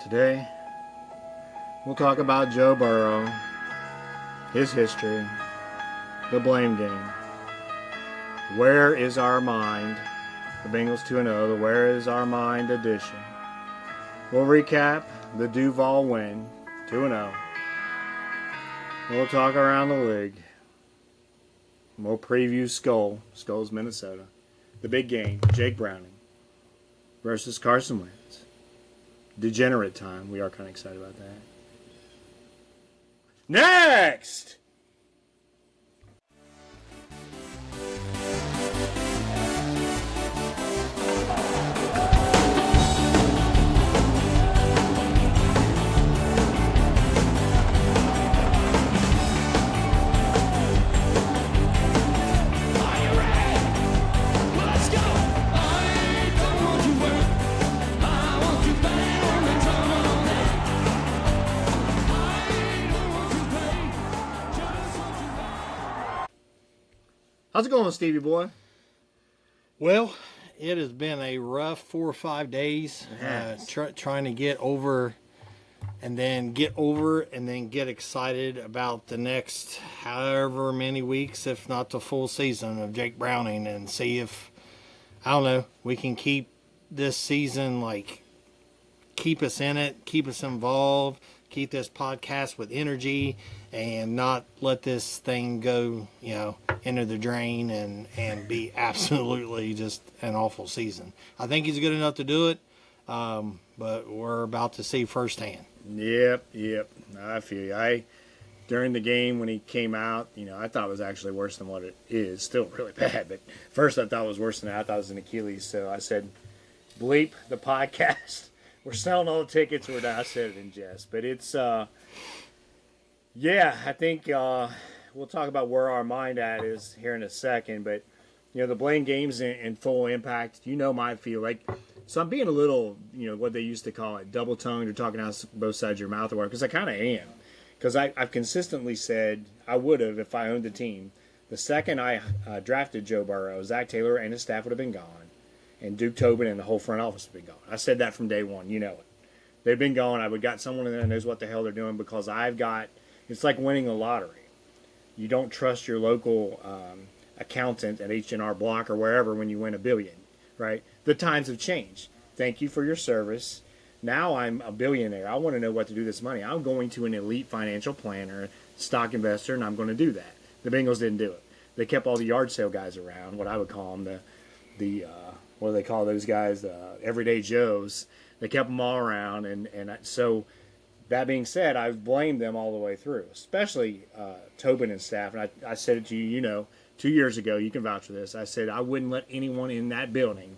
Today, we'll talk about Joe Burrow, his history, the blame game. Where is our mind? The Bengals 2-0, the Where is our mind edition. We'll recap the Duval win, 2-0. We'll talk around the league. We'll preview Skulls, Minnesota. The big game, Jake Browning versus Carson Wentz. Degenerate time. We are kind of excited about that. Next! How's it going, Stevie boy? Well, it has been a rough 4 or 5 days trying to get over and then get excited about the next however many weeks, if not the full season of Jake Browning, and see if, I don't know, we can keep this season, keep us in it, keep us involved, keep this podcast with energy, and not let this thing go, into the drain and be absolutely just an awful season. I think he's good enough to do it, but we're about to see firsthand. Yep. I feel you. During the game when he came out, I thought it was actually worse than what it is. Still really bad, but first I thought it was worse than that. I thought it was an Achilles, so I said, bleep the podcast. We're selling all the tickets. I said it in jest, but it's, I think we'll talk about where our mind at is here in a second. But the blame game's in full impact. My feel like, so I'm being a little, what they used to call it, double tongued or talking out both sides of your mouth or whatever, because I kind of am. Because I've consistently said I would have if I owned the team. The second I drafted Joe Burrow, Zach Taylor and his staff would have been gone. And Duke Tobin and the whole front office would be gone. I said that from day one. You know it. They've been gone. I would got someone in there that knows what the hell they're doing, because it's like winning the lottery. You don't trust your local accountant at H&R Block or wherever when you win $1 billion, right? The times have changed. Thank you for your service. Now I'm a billionaire. I want to know what to do with this money. I'm going to an elite financial planner, stock investor, and I'm going to do that. The Bengals didn't do it. They kept all the yard sale guys around, what I would call them, what do they call those guys? Everyday Joes. They kept them all around. So that being said, I've blamed them all the way through, especially Tobin and staff. And I said it to you, 2 years ago, you can vouch for this. I said I wouldn't let anyone in that building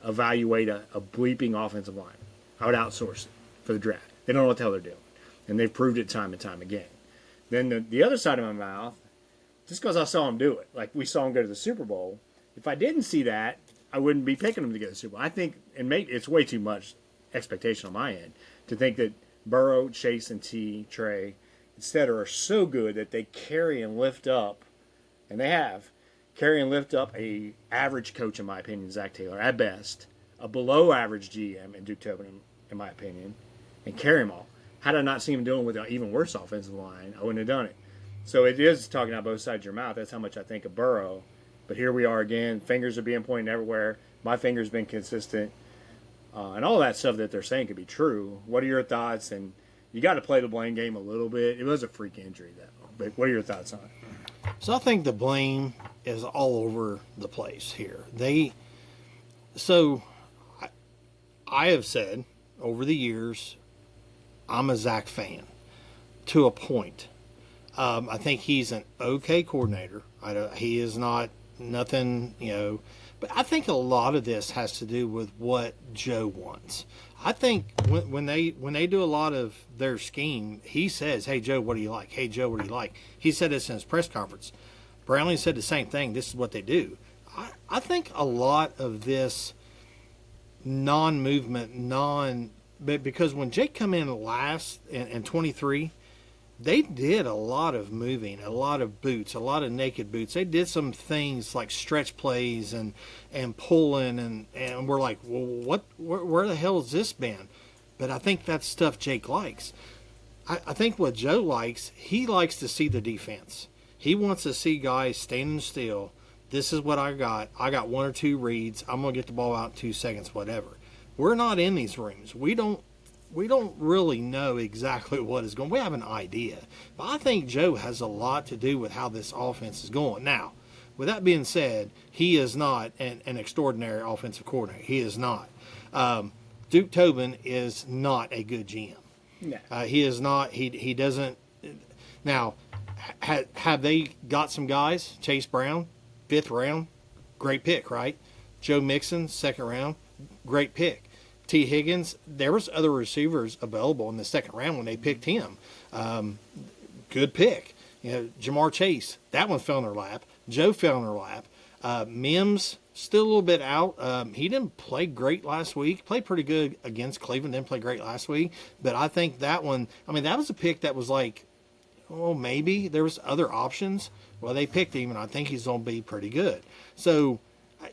evaluate a bleeping offensive line. I would outsource it for the draft. They don't know what the hell they're doing. And they've proved it time and time again. Then the other side of my mouth, just because I saw them do it, like we saw them go to the Super Bowl, if I didn't see that, I wouldn't be picking them to get the Super Bowl. I think, and maybe it's way too much expectation on my end to think that Burrow, Chase, and Trey, etc., are so good that they carry and lift up, and they have, carry and lift up a average coach, in my opinion, Zach Taylor, at best, a below average GM and Duke Tobin, in my opinion, and carry them all. Had I not seen him doing with an even worse offensive line, I wouldn't have done it. So it is talking out both sides of your mouth. That's how much I think of Burrow. But here we are again. Fingers are being pointed everywhere. My finger's been consistent. And all that stuff that they're saying could be true. What are your thoughts? And you got to play the blame game a little bit. It was a freak injury, though. But what are your thoughts on it? So I think the blame is all over the place here. I have said over the years, I'm a Zach fan to a point. I think he's an okay coordinator. He is not nothing, but I think a lot of this has to do with what Joe wants. I think when they do a lot of their scheme, he says, "Hey Joe, what do you like? Hey Joe, what do you like?" He said this in his press conference. Brownlee said the same thing. This is what they do. I think a lot of this non-movement, because when Jake come in last in 23, they did a lot of moving, a lot of boots, a lot of naked boots. They did some things like stretch plays and pulling, and we're like, well, where the hell has this been? but I think that's stuff Jake likes. I think what Joe likes, he likes to see the defense. He wants to see guys standing still. This is what I got. I got 1 or 2 reads. I'm going to get the ball out in 2 seconds, whatever. We're not in these rooms. We don't really know exactly what is going. We have an idea. But I think Joe has a lot to do with how this offense is going. Now, with that being said, he is not an extraordinary offensive coordinator. He is not. Duke Tobin is not a good GM. No. He is not. He doesn't. Now, have they got some guys? Chase Brown, 5th round, great pick, right? Joe Mixon, 2nd round, great pick. T. Higgins, there was other receivers available in the 2nd round when they picked him. Good pick. Jamar Chase, that one fell in their lap. Joe fell in their lap. Mims, still a little bit out. He didn't play great last week. Played pretty good against Cleveland. Didn't play great last week. But I think that one, that was a pick that was like, well, maybe there was other options. Well, they picked him, and I think he's going to be pretty good. So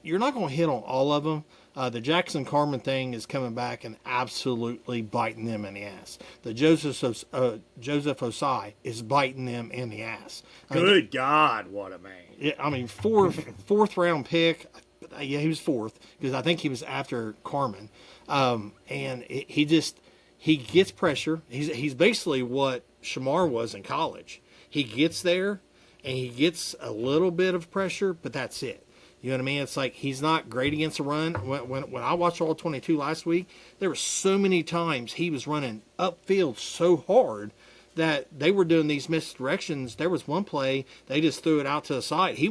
you're not going to hit on all of them. The Jackson Carman thing is coming back and absolutely biting them in the ass. The Joseph Osai is biting them in the ass. Good God, what a man. Yeah, fourth round pick. Yeah, he was 4th because I think he was after Carman. And he gets pressure. He's basically what Shamar was in college. He gets there and he gets a little bit of pressure, but that's it. You know what I mean? It's like he's not great against the run. When I watched all 22 last week, there were so many times he was running upfield so hard that they were doing these misdirections. There was one play, they just threw it out to the side. He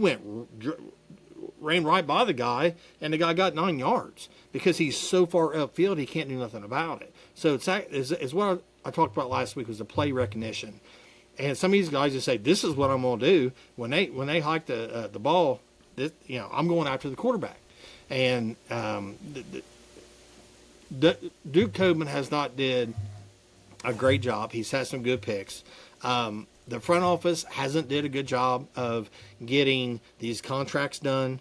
ran right by the guy, and the guy got 9 yards because he's so far upfield he can't do nothing about it. So it's what I talked about last week was the play recognition. And some of these guys just say, this is what I'm going to do. When they hike the ball, I'm going after the quarterback. And Duke Tobin has not did a great job. He's had some good picks. The front office hasn't did a good job of getting these contracts done,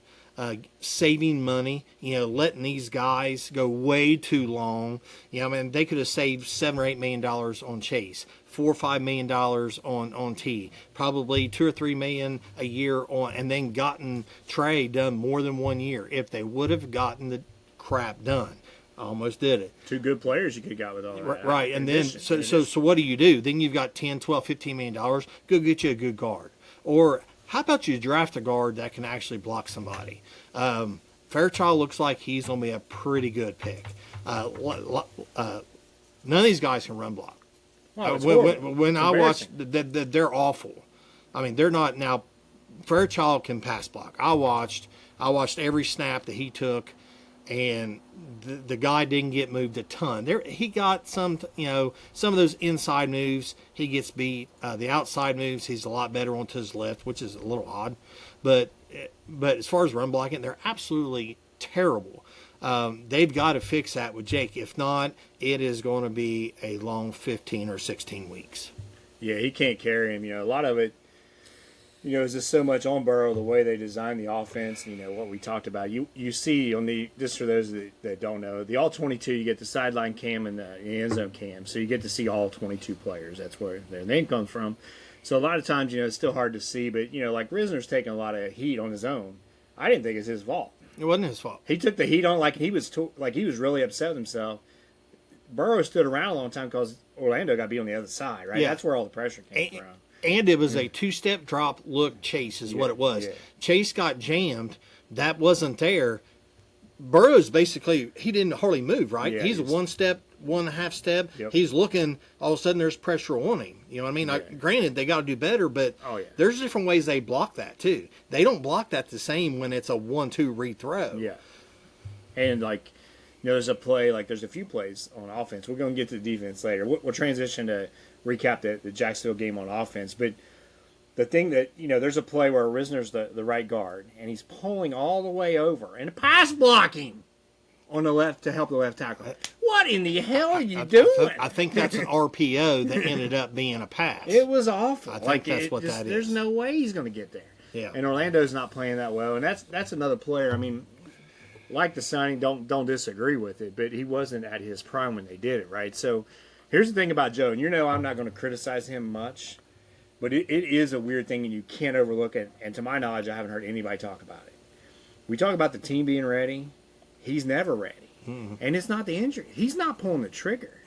saving money, letting these guys go way too long. They could have saved $7 or $8 million on Chase, $4 or $5 million on T, probably $2 or $3 million a year on, and then gotten Trey done more than 1 year if they would have gotten the crap done. Almost did it. 2 good players you could have got with all that. Right, and then so what do? Then you've got $10, $12, $15 million. Go get you a good guard. Or how about you draft a guard that can actually block somebody? Fairchild looks like he's going to be a pretty good pick. None of these guys can run block. When I watch, they're awful. They're not now. Fairchild can pass block. I watched every snap that he took. And the guy didn't get moved a ton. He got some of those inside moves. He gets beat. The outside moves, he's a lot better onto his left, which is a little odd. But as far as run blocking, they're absolutely terrible. They've got to fix that with Jake. If not, it is going to be a long 15 or 16 weeks. Yeah, he can't carry him. A lot of it, is just so much on Burrow, the way they designed the offense, what we talked about. You see on just for those that don't know, the all-22, you get the sideline cam and the end zone cam. So you get to see all 22 players. That's where their name comes from. So a lot of times, it's still hard to see. But, like Risner's taking a lot of heat on his own. I didn't think it's his fault. It wasn't his fault. He took the heat on like he was really upset with himself. Burrow stood around a long time because Orlando got beat on the other side, right? Yeah. That's where all the pressure came from. And it was a 2-step drop look chase is what it was. Yeah. Chase got jammed. That wasn't there. Burrow's basically, he didn't hardly move, right? Yeah, he's a 1-step, 1.5 step. Yep. He's looking, all of a sudden there's pressure on him. You know what I mean? Yeah. Granted, they got to do better, but there's different ways they block that too. They don't block that the same when it's a 1-2 rethrow. Yeah. And there's a play, there's a few plays on offense. We're going to get to the defense later. We'll transition to recap the Jacksonville game on offense. But the thing that, there's a play where Risner's the right guard, and he's pulling all the way over and pass blocking on the left to help the left tackle. What in the hell are you doing? I think that's an RPO that ended up being a pass. It was awful. I think that's what that is. There's no way he's going to get there. Yeah. And Orlando's not playing that well, and that's another player. like the signing, don't disagree with it, but he wasn't at his prime when they did it, right? So here's the thing about Joe, and I'm not going to criticize him much, but it is a weird thing, and you can't overlook it. And to my knowledge, I haven't heard anybody talk about it. We talk about the team being ready. He's never ready, and it's not the injury. He's not pulling the trigger.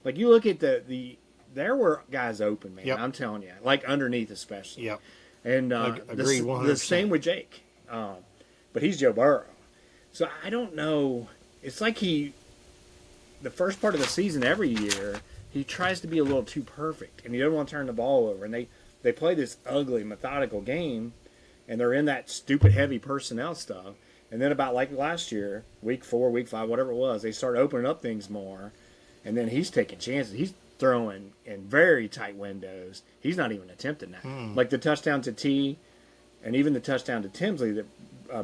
Like you look at there were guys open, man. Yep. I'm telling you, like underneath especially. Yep. And agree 100%. The same with Jake, but he's Joe Burrow. So I don't know. It's like the first part of the season every year, he tries to be a little too perfect, and he doesn't want to turn the ball over. And they play this ugly, methodical game, and they're in that stupid, heavy personnel stuff. And then about like last year, week 4, week 5, whatever it was, they start opening up things more, and then he's taking chances. He's throwing in very tight windows. He's not even attempting that. Like the touchdown to T, and even the touchdown to Tinsley that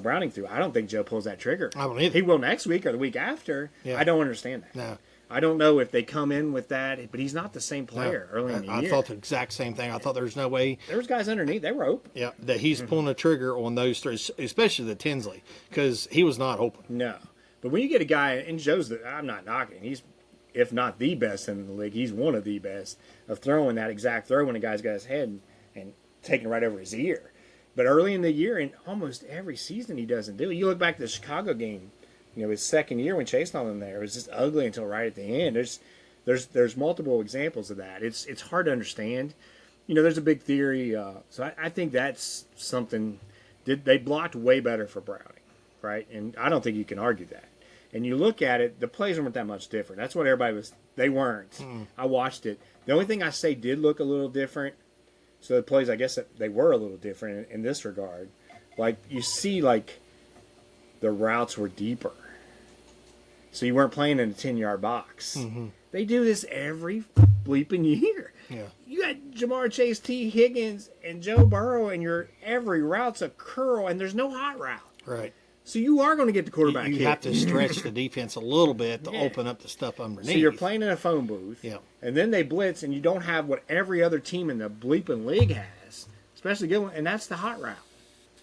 Browning threw. I don't think Joe pulls that trigger. I don't either. He will next week or the week after. Yeah. I don't understand that. No. I don't know if they come in with that, but he's not the same player early in the year. I thought the exact same thing. I thought there was no way. There was guys underneath. They were open. Yeah, that he's pulling the trigger on those three, especially the Tinsley, because he was not open. No. But when you get a guy, and Joe's, I'm not knocking, he's, if not the best in the league, he's one of the best of throwing that exact throw when a guy's got his head and taking it right over his ear. But early in the year, and almost every season he doesn't do it. You look back to the Chicago game, his second year when Chase not in there, it was just ugly until right at the end. There's multiple examples of that. It's hard to understand. There's a big theory. So I think that's something. They blocked way better for Browning, right? And I don't think you can argue that. And you look at it, the plays weren't that much different. That's what everybody was. They weren't. I watched it. The only thing I say did look a little different. So the plays, I guess they were a little different in this regard. Like you see, like the routes were deeper. So you weren't playing in a 10-yard box. They do this every bleeping year. Yeah. You got Jamar Chase, T. Higgins, and Joe Burrow, and every route's a curl, and there's no hot route. Right. So you are going to get the quarterback hit. You have to stretch the defense a little bit to open up the stuff underneath. So you're playing in a phone booth, and then they blitz, and you don't have what every other team in the bleeping league has, especially good one, and that's the hot route.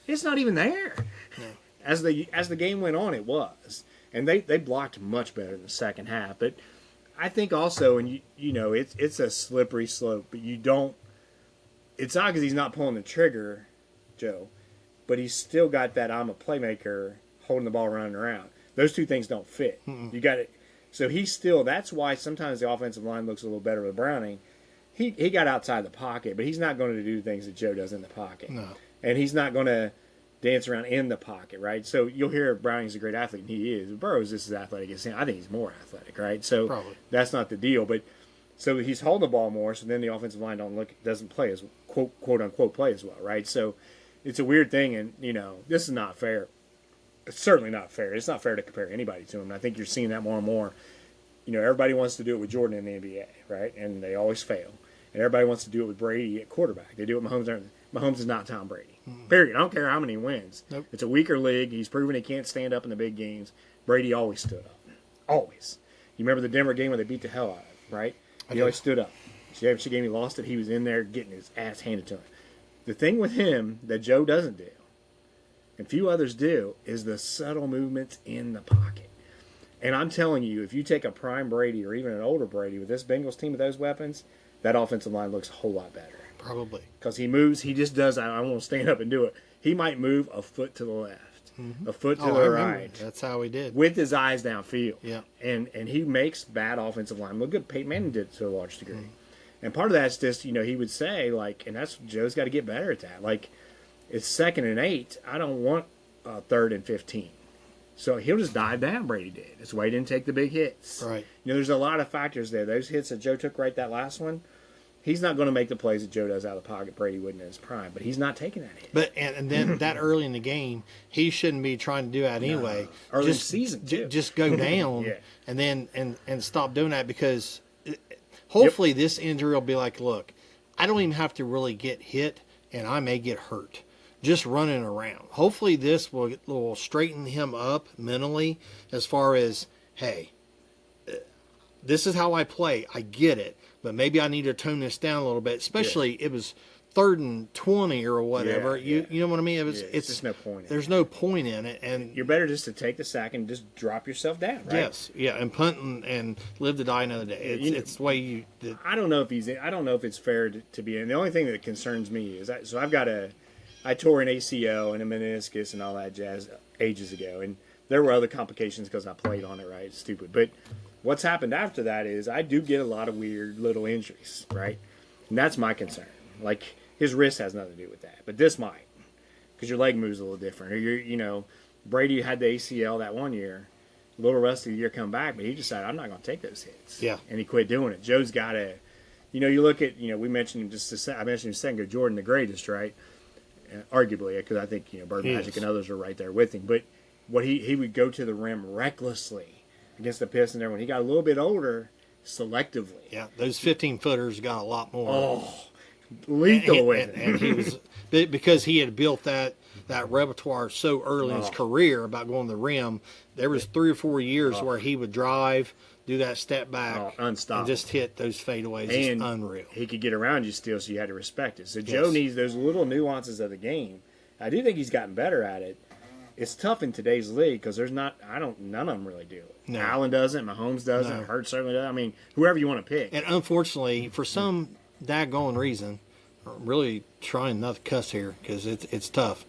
It's not even there. No. As the game went on, it was. And they blocked much better in the second half. But I think also, and it's a slippery slope, but you don't – it's not because he's not pulling the trigger, Joe, but he's still got that I'm a playmaker holding the ball running around. Those two things don't fit. You got it. So he's still – that's why sometimes the offensive line looks a little better with Browning. He got outside the pocket, but he's not going to do things that Joe does in the pocket. No. And he's not going to – dance around in the pocket, right? So you'll hear Browning's a great athlete, and he is. Burrow's just as athletic as him. I think he's more athletic, right? So probably. That's not the deal. But so he's holding the ball more, so then the offensive line doesn't play as quote unquote play as well, right? So it's a weird thing, and this is not fair. It's certainly not fair. It's not fair to compare anybody to him. And I think you're seeing that more and more. Everybody wants to do it with Jordan in the NBA, right? And they always fail. And everybody wants to do it with Brady at quarterback. They do it with Mahomes. Mahomes is not Tom Brady. Period. I don't care how many wins. Nope. It's a weaker league. He's proven he can't stand up in the big games. Brady always stood up. Always. You remember the Denver game where they beat the hell out of him, right? He always stood up. Championship game, he lost it. He was in there getting his ass handed to him. The thing with him that Joe doesn't do, and few others do, is the subtle movements in the pocket. And I'm telling you, if you take a prime Brady or even an older Brady with this Bengals team with those weapons, that offensive line looks a whole lot better. Probably. Because he moves, he just does, I won't stand up and do it. He might move a foot to the left, a foot to the right. That's how he did. With his eyes downfield. Yeah. And he makes bad offensive line look good. Peyton Manning did it to a large degree. And part of that's just, he would say, and that's, Joe's got to get better at that. It's 2nd and 8. I don't want 3rd and 15. So he'll just dive down, Brady did. That's why he didn't take the big hits. Right. There's a lot of factors there. Those hits that Joe took right that last one, he's not going to make the plays that Joe does out of the pocket. Brady wouldn't in his prime, but he's not taking that hit. But and then that early in the game, he shouldn't be trying to do that anyway. Early in the season, too. Just go down and then and stop doing that, because hopefully this injury will be like, look, I don't even have to really get hit, and I may get hurt just running around. Hopefully this will straighten him up mentally as far as, hey, this is how I play. I get it. But maybe I need to tone this down a little bit. Especially it was 3rd and 20 or whatever. Yeah, You know what I mean? it's just no point in it. There's no point in it, and You're better just to take the sack and just drop yourself down, right? yes, yeah, and punt and live to die another day. It's the way you. I don't know if it's fair to be in. The only thing that concerns me is I tore an ACL and a meniscus and all that jazz ages ago, and there were other complications because I played on it, right? It's stupid, but what's happened after that is I do get a lot of weird little injuries, right? And that's my concern. Like, his wrist has nothing to do with that, but this might, because your leg moves a little different. Or Brady had the ACL that one year, a little rusty the year come back, but he decided I'm not going to take those hits. Yeah, and he quit doing it. Joe's got to, you look at, we mentioned him I mentioned him a second ago, Jordan the greatest, right? Arguably, because I think Bird Magic and others are right there with him. But what he would go to the rim recklessly against the Pistons there when he got a little bit older, selectively. Yeah, those 15-footers got a lot more. Oh, lethal with it. And he was because he had built that repertoire so early in his career about going to the rim. There was 3 or 4 years where he would drive, do that step back, unstoppable, and just hit those fadeaways. It's unreal. He could get around you still, so you had to respect it. So Joe needs those little nuances of the game. I do think he's gotten better at it. It's tough in today's league because none of them really do it. No. Allen doesn't, Mahomes doesn't, Hurts certainly doesn't. I mean, whoever you want to pick. And unfortunately, for some daggone reason, I'm really trying not to cuss here because it's tough.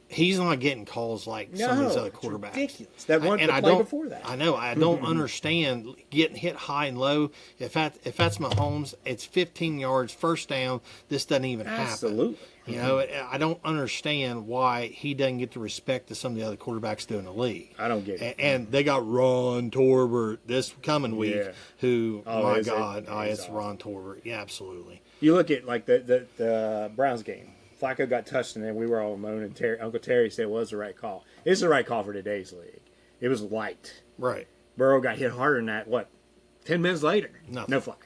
He's not getting calls like some of these other quarterbacks. Ridiculous. That one play before that. I know. I don't understand getting hit high and low. If that's Mahomes, it's 15 yards, first down. This doesn't even Absolutely. happen. I don't understand why he doesn't get the respect that some of the other quarterbacks do in the league. I don't get it. And they got Ron Torbert this coming week, who, it's awesome. Ron Torbert. Yeah, absolutely. You look at like the Browns game. Flacco got touched, and then we were all moaning. Uncle Terry said it was the right call. It's the right call for today's league. It was light. Right. Burrow got hit harder than that, 10 minutes later? Nothing. No flag.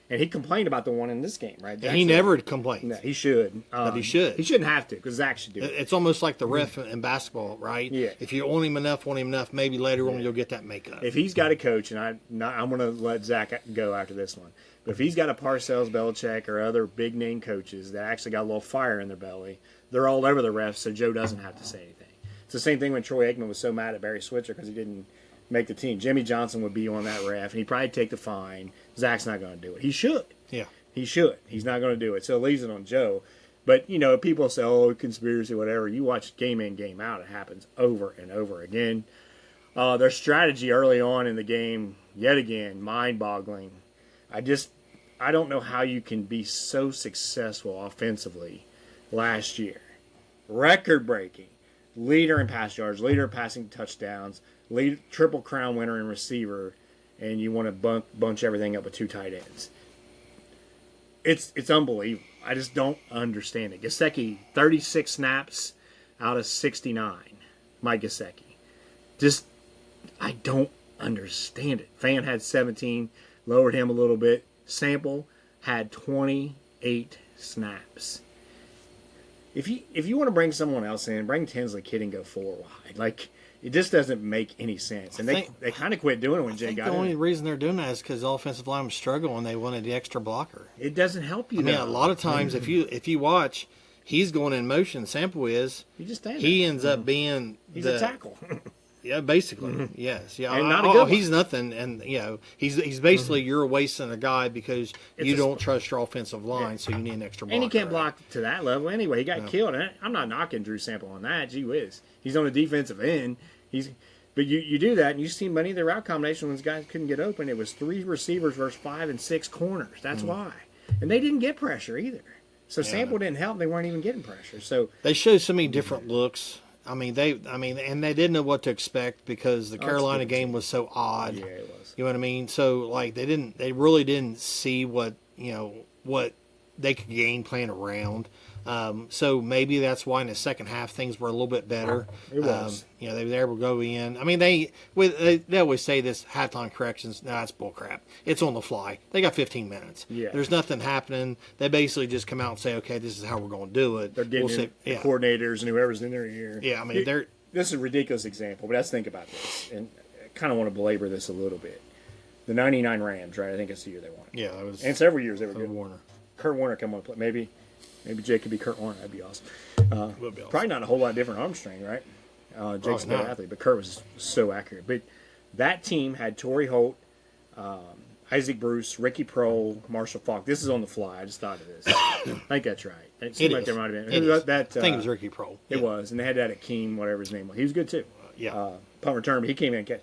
And he complained about the one in this game, right? He never complained. No, he should. But he should. He shouldn't have to, because Zach should do it. It's almost like the ref in basketball, right? Yeah. If you want him enough, maybe later on you'll get that makeup. If he's got a coach, and I'm going to let Zach go after this one, but if he's got a Parcells, Belichick, or other big-name coaches that actually got a little fire in their belly, they're all over the refs, so Joe doesn't have to say anything. It's the same thing when Troy Aikman was so mad at Barry Switzer because he didn't make the team. Jimmy Johnson would be on that ref, and he'd probably take the fine. Zach's not going to do it. He should. Yeah. He should. He's not going to do it. So it leaves it on Joe. But, people say, oh, conspiracy, whatever. You watch game in, game out. It happens over and over again. Their strategy early on in the game, yet again, mind-boggling. I don't know how you can be so successful offensively last year. Record-breaking. Leader in pass yards, leader in passing touchdowns, triple crown winner in receiver, and you want to bunch everything up with 2 tight ends. It's unbelievable. I just don't understand it. Gesicki, 36 snaps out of 69. Mike Gesicki. I don't understand it. Fan had 17, lowered him a little bit. Sample had 28 snaps. If you want to bring someone else in, bring Tinsley Kidd and go 4 wide. It just doesn't make any sense. And they kind of quit doing it when Jay got in. The only reason they're doing that is because the offensive line was struggling and they wanted the extra blocker. It doesn't help you. I mean, a lot of times if you watch, he's going in motion. Sample is he ends up being he's a tackle. Yeah, basically, yes. Yeah, and not a good one. He's nothing, and he's basically you're wasting a guy because you don't trust your offensive line, so you need an extra blocker. And he can't block to that level anyway. He got killed. And I'm not knocking Drew Sample on that. Gee whiz, he's on the defensive end. But you do that, and you see many of the route combinations when these guys couldn't get open. It was 3 receivers versus 5 and 6 corners. That's why, and they didn't get pressure either. So Sample didn't help. They weren't even getting pressure. So they showed so many different looks. And they didn't know what to expect because the Carolina game was so odd. Yeah, it was. You know what I mean? So they really didn't see what they could game plan around. So maybe that's why in the second half things were a little bit better. It was. They were able to go in. I mean, they always say this halftime corrections. No, that's bullcrap. It's on the fly. They got 15 minutes. Yeah. There's nothing happening. They basically just come out and say, okay, this is how we're going to do it. They're getting the coordinators and whoever's in their ear. Yeah, I mean, this is a ridiculous example, but let's think about this. And I kind of want to belabor this a little bit. The 99 Rams, right? I think it's the year they won. Yeah, that was. And several years they were good. Warner. Kurt Warner come on play. Maybe. Maybe Jake could be Kurt Warner. That'd be awesome. Would be awesome. Probably not a whole lot different arm strength, right? Jake's a better athlete, but Kurt was so accurate. But that team had Torrey Holt, Isaac Bruce, Ricky Prohl, Marshall Faulk. This is on the fly. I just thought of this. I think that's right. It seemed like there might have been. I think it was Ricky Prohl. It was. And they had that Akeem, whatever his name was. He was good too. Yeah. Punt return, but he came in and catch.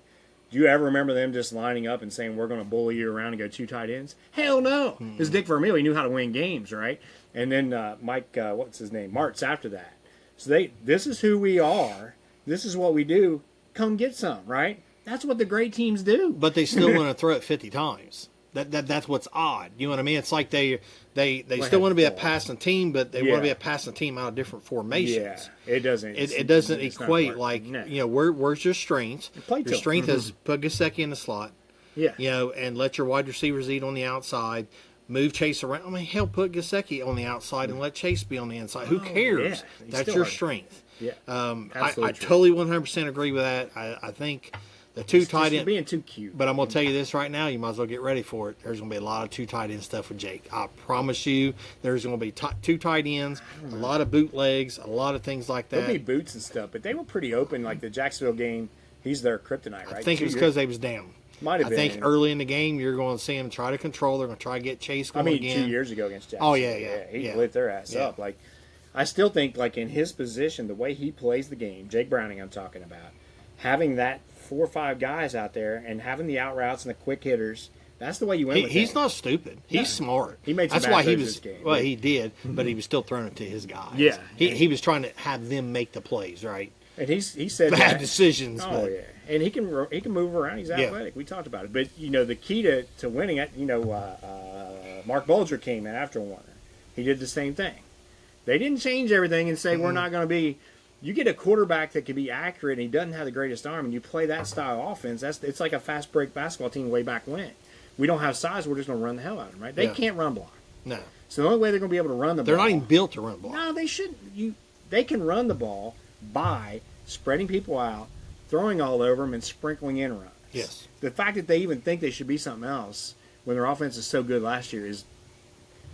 Do you ever remember them just lining up and saying, we're going to bully you around and go 2 tight ends? Hell no. It was Dick Vermeil. He knew how to win games, right? And then Mike, what's his name? Martz after that. So this is who we are. This is what we do. Come get some, right? That's what the great teams do. But they still want to throw it 50 times. That's what's odd. You know what I mean? It's like they still want to be a passing team, but they want to be a passing team out of different formations. Yeah, it doesn't. It doesn't equate like where's your strengths? Your strength is put Gesicki in the slot. Yeah, and let your wide receivers eat on the outside. Move Chase around. I mean, hell, put Gesicki on the outside and let Chase be on the inside. Who cares? Yeah. That's your strength. Yeah, I totally 100% agree with that. I think. The 2 tight end being too cute. But I'm gonna tell you this right now. You might as well get ready for it. There's gonna be a lot of 2 tight end stuff with Jake. I promise you. There's gonna be 2 tight ends, a lot of bootlegs, a lot of things like that. There'll be boots and stuff, but they were pretty open. Like the Jacksonville game, he's their kryptonite, right? I think it was because they was down. Might have been. I think early in the game you're going to see them try to control. They're going to try to get Chase going again. 2 years ago against Jacksonville. Oh yeah. He lit their ass up. Like I still think, like in his position, the way he plays the game, Jake Browning, I'm talking about, having that 4 or 5 guys out there and having the out routes and the quick hitters. That's the way you win. He's not stupid. He's smart. He made some That's why he this game. Well, he did, but he was still throwing it to his guys. Yeah, he was trying to have them make the plays, right? And he said bad decisions. Oh yeah, and he can move around. He's athletic. We talked about it, but the key to winning it. Mark Bulger came in after Warner. He did the same thing. They didn't change everything and say we're not going to be. You get a quarterback that can be accurate and he doesn't have the greatest arm, and you play that style of offense. It's like a fast break basketball team way back when. We don't have size. We're just going to run the hell out of them, right? They can't run block. No. So the only way they're going to be able to run the ball. They're not even built to run block. No, they shouldn't. They can run the ball by spreading people out, throwing all over them, and sprinkling in runs. Yes. The fact that they even think they should be something else when their offense is so good last year is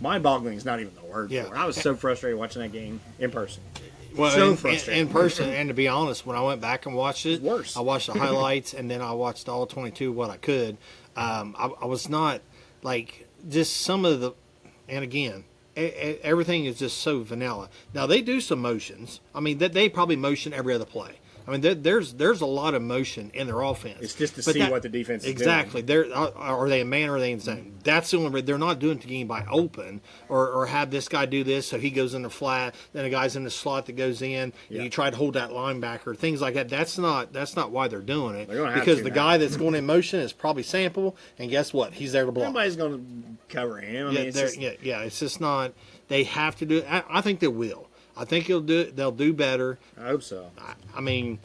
mind-boggling. Is not even the word for it. I was so frustrated watching that game in person. Well, so frustrating. In person, and to be honest, when I went back and watched it, worse. I watched the highlights, and then I watched all 22 what I could. I was not, like, just some of the, and again, everything is just so vanilla. Now, they do some motions. I mean, they probably motion every other play. I mean, there's a lot of motion in their offense. It's just to see what the defense is exactly. doing. Are they a man or are they in zone? That's the only way. They're not doing it to game by open or have this guy do this so he goes in the flat, then a guy's in the slot that goes in, and you try to hold that linebacker, things like that. That's not why they're doing it. Because the guy that's going in motion is probably Sample, and guess what? He's there to block. Somebody's going to cover him. It's just not. They have to do it. I think they will. I think they'll do better. I hope so. I mean,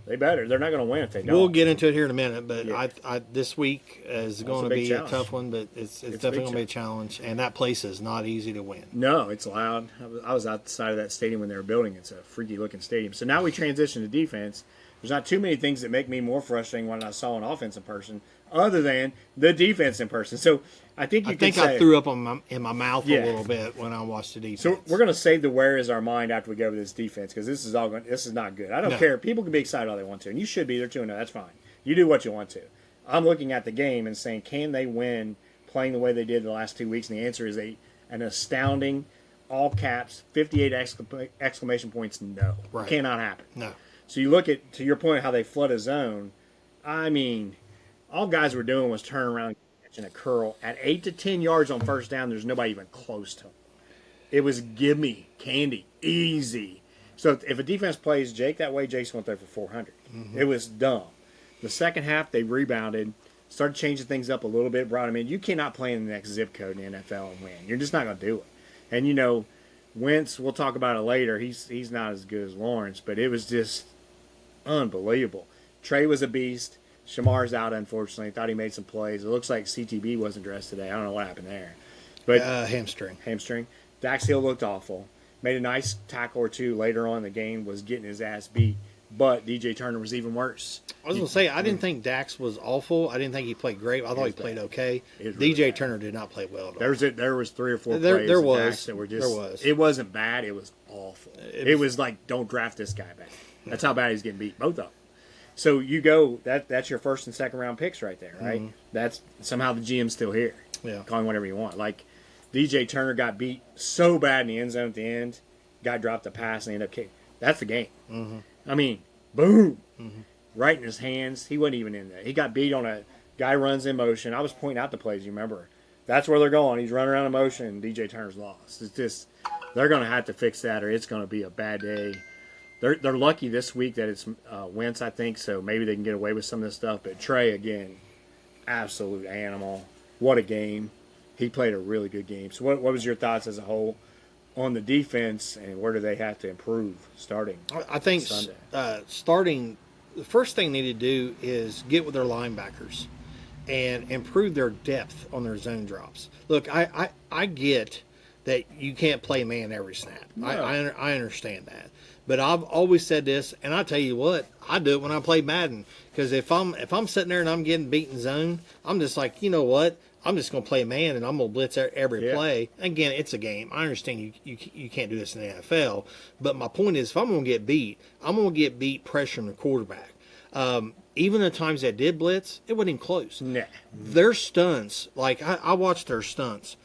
they better. They're not going to win if they don't. We'll get into it here in a minute, but I this week is going to be a tough one, but it's definitely going to be a challenge, and that place is not easy to win. No, it's loud. I was outside of that stadium when they were building. It's a freaky-looking stadium. So now we transition to defense. There's not too many things that make me more frustrating when I saw an offense in person other than the defense in person. So I think I threw up in my mouth a little bit when I watched the defense. So we're going to save the where is our mind after we go over this defense because this is not good. I don't care. People can be excited all they want to, and you should be. They're 2-0. That's fine. You do what you want to. I'm looking at the game and saying, can they win playing the way they did the last 2 weeks? And the answer is an astounding, all caps, 58 exclamation points, no. Right. Cannot happen. No. So you look at, to your point, how they flood a zone. I mean, all guys were doing was turn around and catching a curl. At 8 to 10 yards on first down, there's nobody even close to them. It was gimme, candy, easy. So if a defense plays Jake that way, Jake's going to throw for 400. Mm-hmm. It was dumb. The second half, they rebounded, started changing things up a little bit, brought them in. You cannot play in the next zip code in the NFL and win. You're just not going to do it. And, Wentz, we'll talk about it later. He's not as good as Lawrence, but it was just unbelievable. Trey was a beast. Shamar's out, unfortunately. Thought he made some plays. It looks like CTB wasn't dressed today. I don't know what happened there. But hamstring. Dax Hill looked awful. Made a nice tackle or two later on in the game, was getting his ass beat. but DJ Turner was even worse. I was going to say, I didn't think Dax was awful. I didn't think he played great. I thought he played okay. Really DJ Turner did not play well at all. There was 3 or 4 plays There was. Dax that were just. There was. It wasn't bad. It was awful. It was like, don't draft this guy back. That's how bad he's getting beat. Both of them. So you go. That's your first and second round picks right there, right? Mm-hmm. That's somehow the GM's still here. Yeah. Calling whatever you want. Like DJ Turner got beat so bad in the end zone at the end. Guy dropped a pass and ended up kicking. That's the game. Mm-hmm. I mean, boom. Mm-hmm. Right in his hands. He wasn't even in there. He got beat on a guy runs in motion. I was pointing out the plays, you remember. That's where they're going. He's running around in motion, and DJ Turner's lost. It's just, they're going to have to fix that, or it's going to be a bad day. They're lucky this week that it's Wentz, I think, so maybe they can get away with some of this stuff. But Trey, again, absolute animal. What a game. He played a really good game. So what was your thoughts as a whole on the defense, and where do they have to improve starting I think Sunday? Starting, the first thing they need to do is get with their linebackers and improve their depth on their zone drops. Look, I get that you can't play man every snap. No. I understand that. But I've always said this, and I tell you what, I do it when I play Madden. Because if I'm sitting there and I'm getting beaten zone, I'm just like, you know what? I'm just going to play man, and I'm going to blitz every play. Again, it's a game. I understand you can't do this in the NFL. But my point is, if I'm going to get beat, I'm going to get beat pressuring the quarterback. Even the times that did blitz, it wasn't even close. Nah. Their stunts, like I watched their stunts.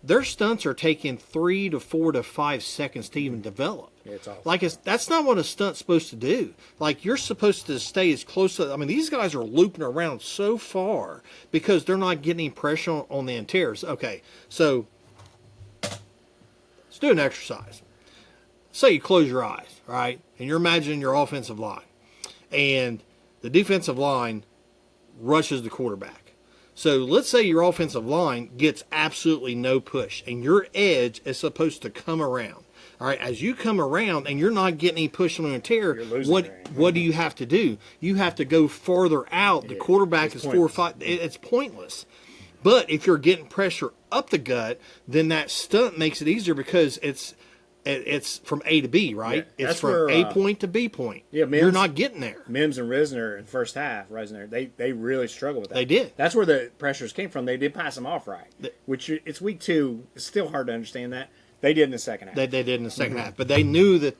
Their stunts are taking 3 to 4 to 5 seconds to even develop. It's awful. Like that's not what a stunt's supposed to do. Like you're supposed to stay as close to. I mean, these guys are looping around so far because they're not getting any pressure on the interiors. Okay, so let's do an exercise. Say you close your eyes, right, and you're imagining your offensive line, and the defensive line rushes the quarterback. So let's say your offensive line gets absolutely no push, and your edge is supposed to come around. All right, as you come around and you're not getting any push on the interior, what do you have to do? You have to go farther out. The quarterback is 4 or 5. It's pointless. But if you're getting pressure up the gut, then that stunt makes it easier because it's from A to B, right? Yeah, it's from A point to B point. Yeah, you're not getting there. Mims and Risner in the first half, they really struggled with that. They did. That's where the pressures came from. They did pass them off right, which it's week 2. It's still hard to understand that. They did in the second half. They did in the second half, but they knew that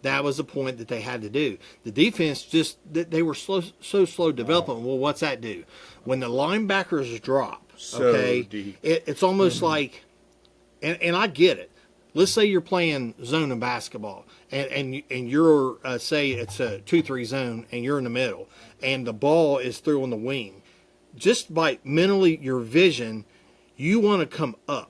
that was the point that they had to do. The defense they were so slow development. Well, what's that do? When the linebackers drop, deep. It's almost like, and I get it. Let's say you're playing zone in basketball, and you're say it's a 2-3 zone, and you're in the middle, and the ball is through on the wing. Just by mentally your vision, you want to come up.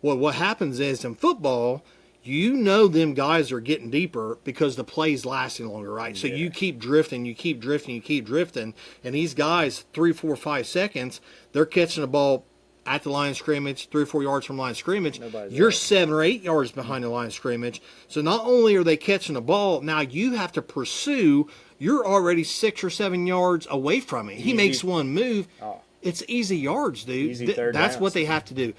Well, what happens is in football, you know them guys are getting deeper because the play's lasting longer, right? Yeah. So you keep drifting, and these guys, 3, 4, 5 seconds, they're catching the ball at the line of scrimmage, 3 or 4 yards from the line of scrimmage. You're 7 or 8 yards behind the line of scrimmage. So not only are they catching the ball, now you have to pursue. You're already 6 or 7 yards away from it. He makes one move. Oh. It's easy yards, dude. Easy third That's downs. what they have to do.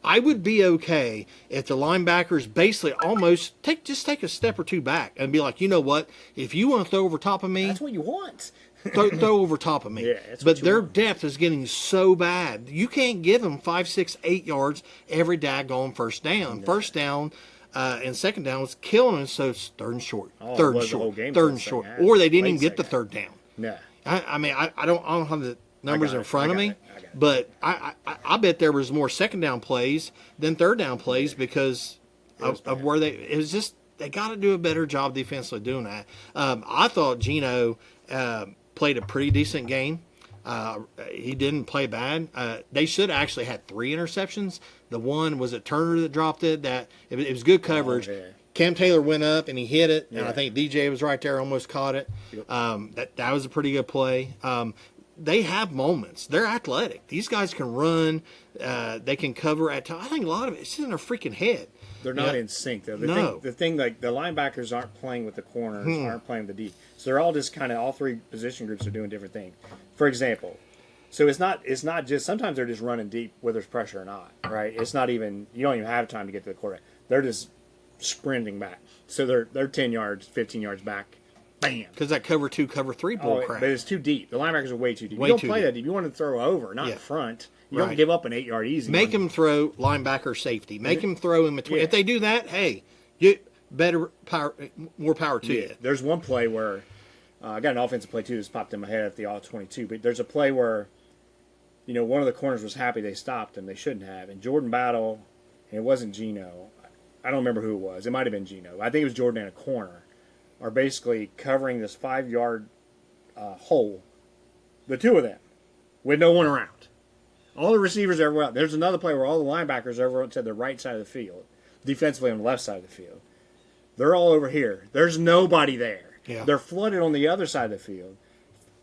I would be okay if the linebackers basically almost take a step or 2 back and be like, you know what? If you want to throw over top of me, that's what you want. throw over top of me. Yeah, but their depth is getting so bad. You can't give them 5, 6, 8 yards every daggone first down. No. First down and second down was killing them, so it's third and short. Third and short. Or they didn't even get the third down. No. I mean, I don't have the numbers in front of me. But I bet there was more second down plays than third down plays because of where it was just they got to do a better job defensively doing that. I thought Geno played a pretty decent game. He didn't play bad. They should have actually had 3 interceptions. The one was it Turner that dropped it. That it was good coverage. Oh, yeah. Cam Taylor went up and he hit it, and I think DJ was right there, almost caught it. Yep. That was a pretty good play. They have moments. They're athletic. These guys can run. They can cover at times. I think a lot of it's just in their freaking head. They're not in sync, though. The thing, like the linebackers aren't playing with the corners, aren't playing with the D. So they're all just kind of all 3 position groups are doing different things. For example, so it's not just sometimes they're just running deep whether there's pressure or not, right? It's not even you don't even have time to get to the quarterback. They're just sprinting back. So they're 10 yards, 15 yards back bam. Because that cover 2, cover 3 bull crap. But it's too deep. The linebackers are way too deep. Way you don't too play deep. that deep. You want to throw over, not in front. You don't Right. give up an 8-yard easy. Make them throw linebacker safety. Make them throw in between. Yeah. If they do that, hey, you better power, more power to you. There's one play where I got an offensive play too that's popped in my head at the all-22. But there's a play where, one of the corners was happy they stopped him. They shouldn't have. And Jordan Battle, and it wasn't Gino. I don't remember who it was. It might have been Gino. I think it was Jordan in a corner. Are basically covering this 5-yard hole. The two of them, with no one around. All the receivers are everywhere. There's another play where all the linebackers are over to the right side of the field, defensively on the left side of the field. They're all over here. There's nobody there. Yeah. They're flooded on the other side of the field.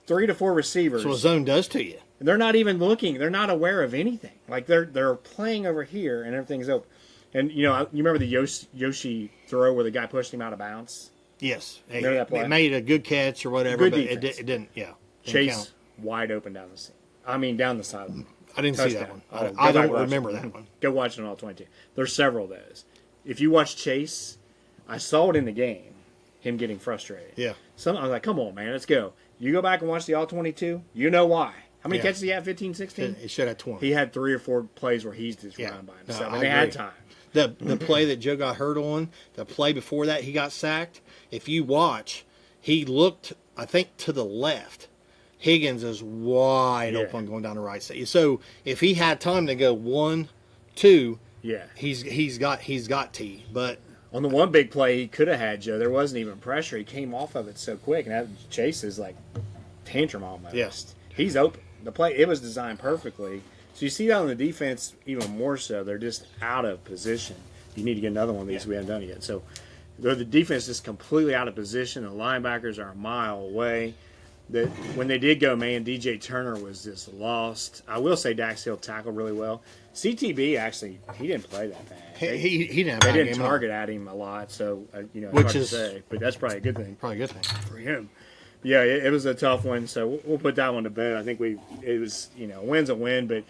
3 to 4 receivers. That's what zone does to you. They're not even looking. They're not aware of anything. Like they're playing over here and everything's open. And you remember the Yoshi throw where the guy pushed him out of bounds? Yes. Remember that play? It made a good catch or whatever, Good but defense. it didn't. Yeah. Didn't Chase count. wide open down the seam. down the sideline. I didn't see that Touchdown. one. Go I back don't and watch remember it. that one. Go watch it on all 22. There's several of those. If you watch Chase, I saw it in the game, him getting frustrated. Yeah. I was like, come on, man, let's go. You go back and watch the all 22, you know why. How many catches he had? 15, 16? It should have 20. He had 3 or 4 plays where he's just Yeah. running by No, himself. I and they had agree. time. The play that Joe got hurt on, the play before that he got sacked, if you watch, he looked, I think, to the left. Higgins is wide open going down the right side. So if he had time to go 1, 2, he's got T. But on the one big play he could have had, Joe, there wasn't even pressure. He came off of it so quick, and that Chase is like tantrum almost. Yes. He's open. The play, it was designed perfectly. So you see that on the defense even more so. They're just out of position. You need to get another one of these. We haven't done it yet. So the defense is completely out of position. The linebackers are a mile away. When they did go, man, DJ Turner was just lost. I will say Dax Hill tackled really well. CTB, actually, he didn't play that bad. he didn't. They didn't target at him a lot, so it's hard to say. But that's probably a good thing. Probably a good thing for him. Yeah, it was a tough one, so we'll put that one to bed. I think it was, a win's a win, but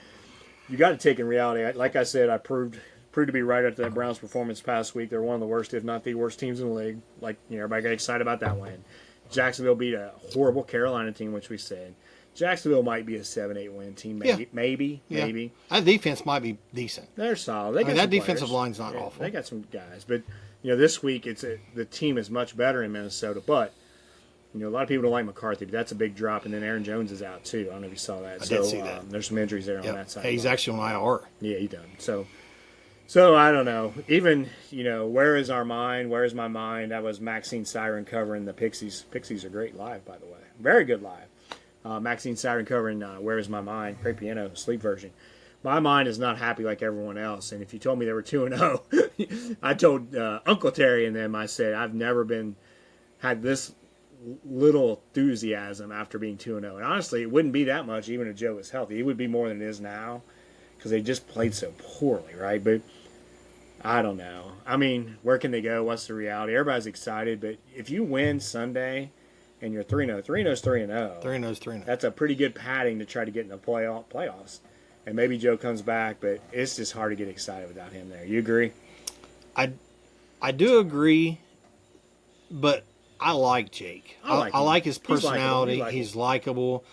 you got to take in reality. Like I said, I proved to be right after that Browns performance past week. They're one of the worst, if not the worst teams in the league. Like, everybody got excited about that win. Jacksonville beat a horrible Carolina team, which we said. Jacksonville might be a 7-8 win team, maybe. That defense might be decent. They're solid. That defensive line's not awful. They got some guys, but this week the team is much better in Minnesota. But a lot of people don't like McCarthy, but that's a big drop. And then Aaron Jones is out too. I don't know if you saw that. I did see that. There's some injuries there on that side. Hey, he's actually on IR. Yeah, he done. So I don't know. Even where is our mind? Where is my mind? That was Maxine Siren covering the Pixies. Pixies are great live, by the way. Very good live. Maxine Siren covering Where Is My Mind? Great piano, sleep version. My mind is not happy like everyone else. And if you told me they were 2-0, I told Uncle Terry and them, I said, I've never had this little enthusiasm after being 2-0. And honestly, it wouldn't be that much even if Joe was healthy. It would be more than it is now because they just played so poorly, right? But I don't know. I mean, where can they go? What's the reality? Everybody's excited, but if you win Sunday and you're 3-0, 3-0 is 3-0. 3-0 is 3-0. That's a pretty good padding to try to get in the playoffs. And maybe Joe comes back, but it's just hard to get excited without him there. You agree? I do agree, but I like Jake. I like his personality. He's likable.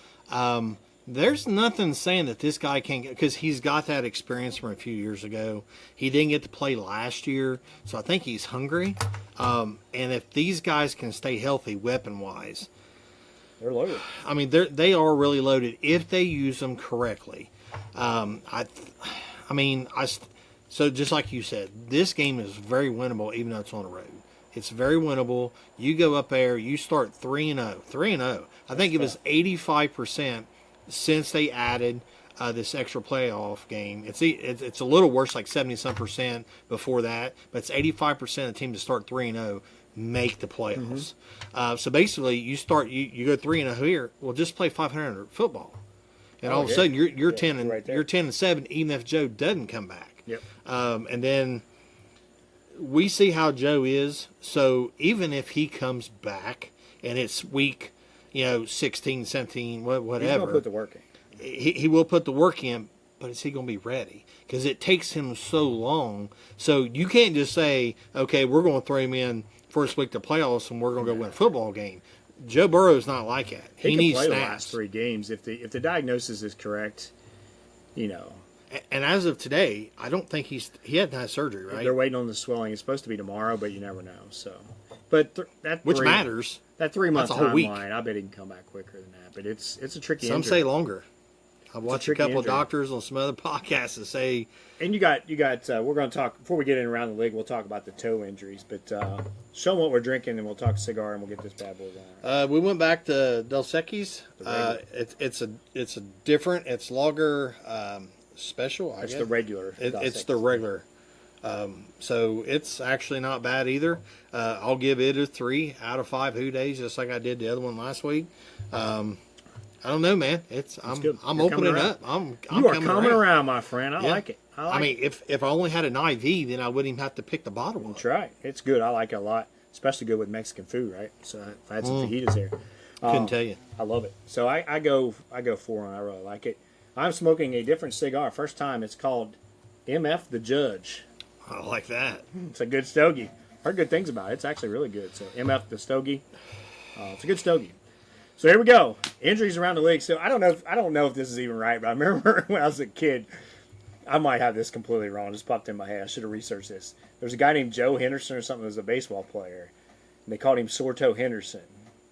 There's nothing saying that this guy can't get, because he's got that experience from a few years ago. He didn't get to play last year, so I think he's hungry. And if these guys can stay healthy weapon-wise, they're loaded. I mean, they are really loaded if they use them correctly. So just like you said, this game is very winnable, even though it's on the road. It's very winnable. You go up there, you start 3-0. 3-0. I think it was 85% since they added this extra playoff game. It's a little worse, like 70-some% before that, but it's 85% of the team to start 3-0 make the playoffs. So basically, you go 3-0 here. Well, just play 500 football, and all of a sudden you're 10 and right you're 10-7, even if Joe doesn't come back. Yep. And then we see how Joe is. So even if he comes back and it's week, 16, 17, whatever. He's going to put the work in. He will put the work in, but is he going to be ready? Because it takes him so long. So you can't just say, okay, we're going to throw him in first week to playoffs and we're going to go win a football game. Joe Burrow's not like that. He can needs play the snaps. last 3 games if the diagnosis is correct. And as of today, I don't think he hadn't had surgery, right? They're waiting on the swelling. It's supposed to be tomorrow, but you never know. So, but Which matters. That 3-month That's a whole week. timeline, I bet he can come back quicker than that. But it's a tricky. Some injury. say longer. I've watched a couple of doctors on some other podcasts that say. And you got. We're going to talk before we get in around the league. We'll talk about the toe injuries, but show them what we're drinking, and we'll talk cigar, and we'll get this bad boy going. We went back to Del Secchi's. It's a different. It's lager special. I guess. The regular. It's the regular. So it's actually not bad either. I'll give it a 3 out of 5 Who Days, just like I did the other one last week. I don't know, man. I'm good. I'm You're opening coming up. I'm You are coming around, my friend. I like it. I mean, if I only had an IV, then I wouldn't even have to pick the bottle one. That's right. It's good. I like it a lot. Especially good with Mexican food, right? So if I had some fajitas here. Couldn't tell you. I love it. So I go 4 and I really like it. I'm smoking a different cigar. First time. It's called MF the Judge. I like that. It's a good stogie. Heard good things about it. It's actually really good. So MF the Stogie. It's a good stogie. So here we go. Injuries around the league. So I don't know if this is even right, but I remember when I was a kid. I might have this completely wrong. It just popped in my head. I should have researched this. There was a guy named Joe Henderson or something who was a baseball player. And they called him Sorto Henderson.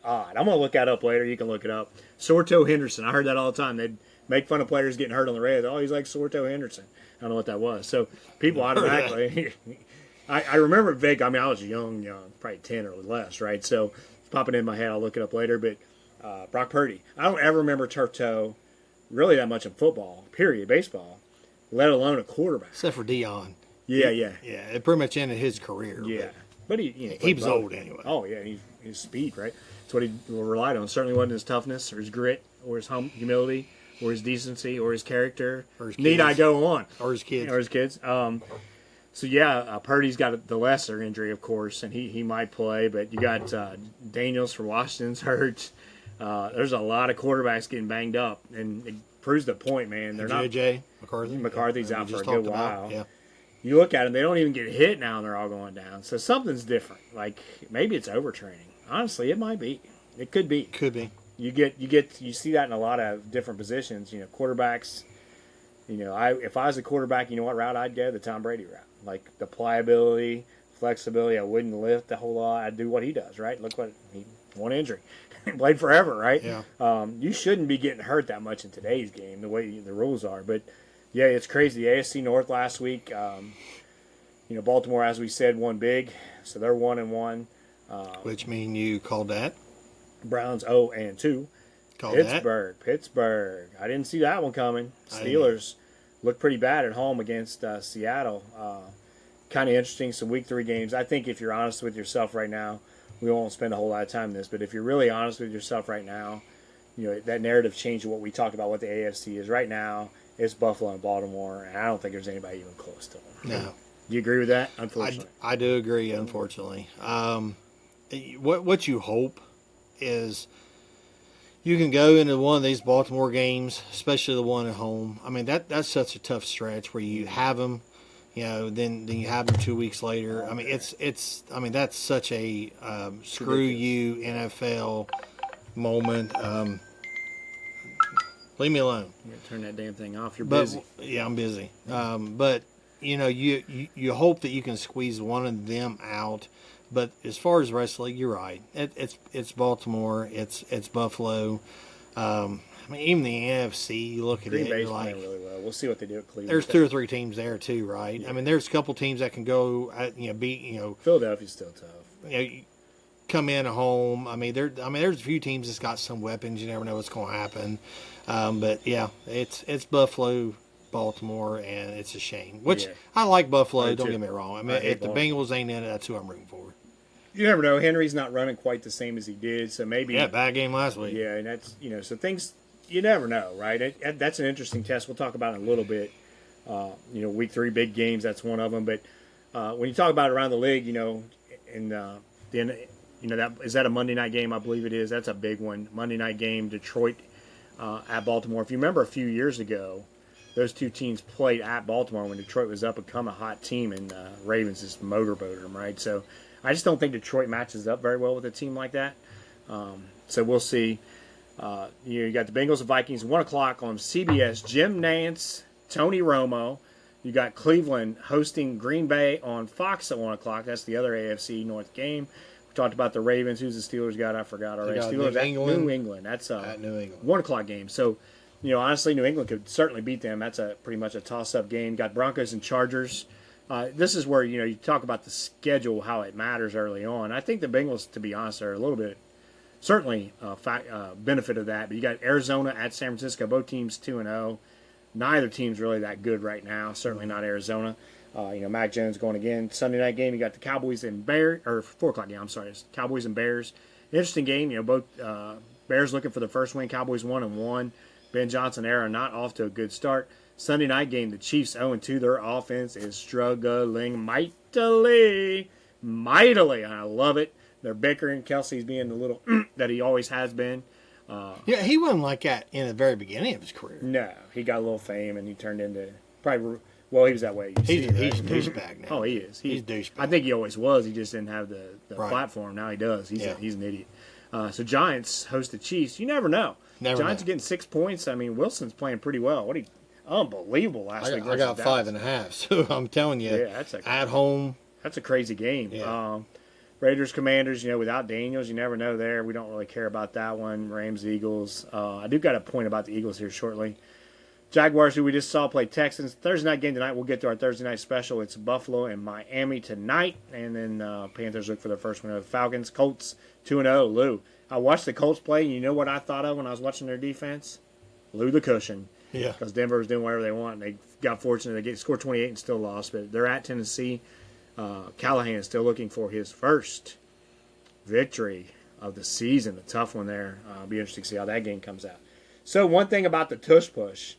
Odd. I'm going to look that up later. You can look it up. Sorto Henderson. I heard that all the time. They'd make fun of players getting hurt on the red. Oh, he's like Sorto Henderson. I don't know what that was. So people automatically. I remember it vague. I mean, I was young, probably 10 or less, right? So it's popping in my head. I'll look it up later. But Brock Purdy. I don't ever remember turf toe really that much in football, period, baseball, let alone a quarterback. Except for Dion. Yeah. Yeah, it pretty much ended his career. Yeah. But he was old anyway. Oh, yeah. His speed, right? That's what he relied on. Certainly wasn't his toughness or his grit or his humility or his decency or his character. Or his Need I go on? Or his kids. So, yeah, Purdy's got the lesser injury, of course, and he might play. But you got Daniels for Washington's hurt. There's a lot of quarterbacks getting banged up, and it proves the point, man. They're not. J.J. McCarthy. McCarthy's out for a good while. Yeah. You look at them; they don't even get hit now, and they're all going down. So something's different. Like maybe it's overtraining. Honestly, it might be. It could be. Could be. You see that in a lot of different positions. Quarterbacks. If I was a quarterback, you know what route I'd go? The Tom Brady route. Like the pliability, flexibility. I wouldn't lift a whole lot. I'd do what he does. Right? Look what he one injury. Played forever, right? Yeah. You shouldn't be getting hurt that much in today's game, the way the rules are. But yeah, it's crazy. The AFC North last week. Baltimore, as we said, won big, so they're 1-1. Which mean you called that? Browns 0-2. Called Pittsburgh. I didn't see that one coming. Steelers looked pretty bad at home against Seattle. Kind of interesting. Some Week 3 games. I think if you're honest with yourself right now, we won't spend a whole lot of time on this, but if you're really honest with yourself right now, that narrative change of what we talked about, what the AFC is right now, it's Buffalo and Baltimore, and I don't think there's anybody even close to them. No. Do you agree with that? Unfortunately, I do agree. Unfortunately, what you hope is you can go into one of these Baltimore games, especially the one at home. I mean that's such a tough stretch where you have them. Then you have them 2 weeks later. I mean, it's. I mean, that's such a screw you NFL moment. Leave me alone. You gotta turn that damn thing off. You're busy. Yeah, I'm busy. But you hope that you can squeeze one of them out. But as far as the rest of the league, you're right. It's Baltimore. It's Buffalo. I mean, even the NFC, you look at Green it, Bay's you're like, playing really well. We'll see what they do at Cleveland. there's 2 or 3 teams there too, right? Yeah. I mean, there's a couple teams that can go, beat, Philadelphia's still tough. Come in at home. I mean, there's a few teams that's got some weapons. You never know what's going to happen. But yeah, it's Buffalo, Baltimore, and it's a shame. Which I like Buffalo. Don't get me wrong. I mean, if the Bengals ain't in it, that's who I'm rooting for. You never know. Henry's not running quite the same as he did, so maybe bad game last week. Yeah, and that's so things. You never know, right? That's an interesting test. We'll talk about it in a little bit. Week 3 big games. That's one of them. But when you talk about around the league, and then that is that a Monday night game? I believe it is. That's a big one. Monday night game. Detroit at Baltimore. If you remember a few years ago, those two teams played at Baltimore when Detroit was up and become a hot team, and Ravens just motorboated them, right? So I just don't think Detroit matches up very well with a team like that. So we'll see. You got the Bengals and Vikings 1 o'clock on CBS. Jim Nantz, Tony Romo. You got Cleveland hosting Green Bay on Fox at 1 o'clock. That's the other AFC North game. We talked about the Ravens. Who's the Steelers got? I forgot already. Steelers at New England. That's at New England. 1 o'clock game. So, honestly, New England could certainly beat them. That's pretty much a toss-up game. Got Broncos and Chargers. This is where, you talk about the schedule, how it matters early on. I think the Bengals, to be honest, are a little bit, certainly benefit of that. But you got Arizona at San Francisco, both teams 2-0. Neither team's really that good right now, certainly not Arizona. Mac Jones going again. Sunday night game, you got the Cowboys and Bears, or 4 o'clock game, I'm sorry. It's Cowboys and Bears. Interesting game, both Bears looking for the first win, Cowboys 1-1. Ben Johnson era not off to a good start. Sunday night game, the Chiefs 0-2. Their offense is struggling mightily. And I love it. They're bickering. Kelsey's being the little that he always has been. Yeah, he wasn't like that in the very beginning of his career. No, he got a little fame and he turned into probably. Well, he was that way. He's a douchebag now. Oh, he is. He's a douchebag. I think he always was. He just didn't have the right. platform. Now he does. He's an idiot. So Giants host the Chiefs. You never know. Giants are getting 6 points. I mean, Wilson's playing pretty well. Unbelievable last week. I got 5.5. So I'm telling you, that's at home. That's a crazy game. Yeah. Raiders, Commanders, without Daniels, you never know there. We don't really care about that one. Rams, Eagles. I do got a point about the Eagles here shortly. Jaguars, who we just saw play Texans. Thursday night game tonight. We'll get to our Thursday night special. It's Buffalo and Miami tonight. And then Panthers look for their first win over the Falcons. Colts 2-0. Lou. I watched the Colts play, and you know what I thought of when I was watching their defense? Lou the cushion. Yeah. Because Denver was doing whatever they want. And they got fortunate. They scored 28 and still lost. But they're at Tennessee. Callahan is still looking for his first victory of the season. A tough one there. It'll be interesting to see how that game comes out. So one thing about the tush push,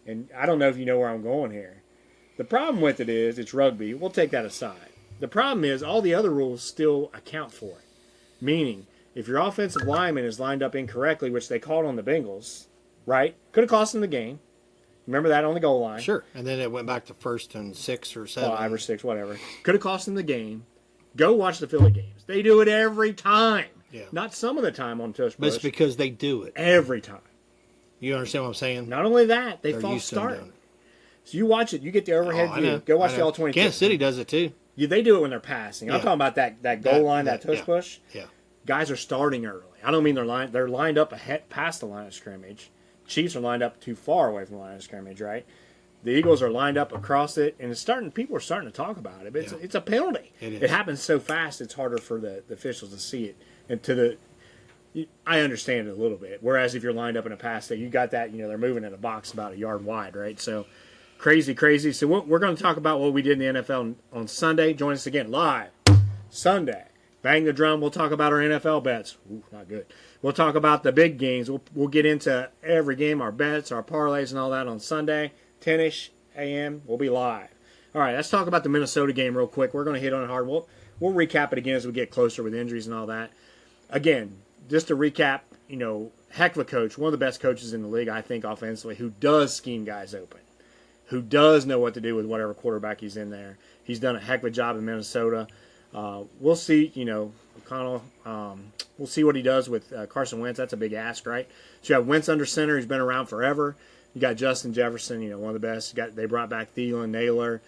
and I don't know if you know where I'm going here. The problem with it is it's rugby. We'll take that aside. The problem is all the other rules still account for it. Meaning, if your offensive lineman is lined up incorrectly, which they called on the Bengals, right? Could have cost them the game. Remember that on the goal line. Sure. And then it went back to 1st and 6 or 7. 5 or 6, whatever. Could have cost them the game. Go watch the Philly games. They do it every time. Yeah. Not some of the time on tush push. But it's because they do it. Every time. You understand what I'm saying? Not only that, they They're false start. doing it. So you watch it. You get the overhead view. Go watch the All-22. Kansas City does it too. They do it when they're passing. I'm talking about that goal line, that tush push. Yeah. Guys are starting early. I don't mean they're lined up ahead past the line of scrimmage. Chiefs are lined up too far away from the line of scrimmage, right? The Eagles are lined up across it, and people are starting to talk about it. But it's a penalty. It happens so fast, it's harder for the officials to see it. And I understand it a little bit. Whereas if you're lined up in a pass, you got that, they're moving in a box about a yard wide, right? So crazy. So we're going to talk about what we did in the NFL on Sunday. Join us again live Sunday. Bang the drum. We'll talk about our NFL bets. Ooh, not good. We'll talk about the big games. We'll get into every game, our bets, our parlays, and all that on Sunday. 10-ish a.m. We'll be live. All right, let's talk about the Minnesota game real quick. We're going to hit on it hard. We'll recap it again as we get closer with injuries and all that. Again, just to recap, heck of a coach, one of the best coaches in the league, I think, offensively, who does scheme guys open, who does know what to do with whatever quarterback he's in there. He's done a heck of a job in Minnesota. We'll see, O'Connell, we'll see what he does with Carson Wentz. That's a big ask, right? So you have Wentz under center. He's been around forever. You got Justin Jefferson, one of the best. They brought back Thielen, Naylor,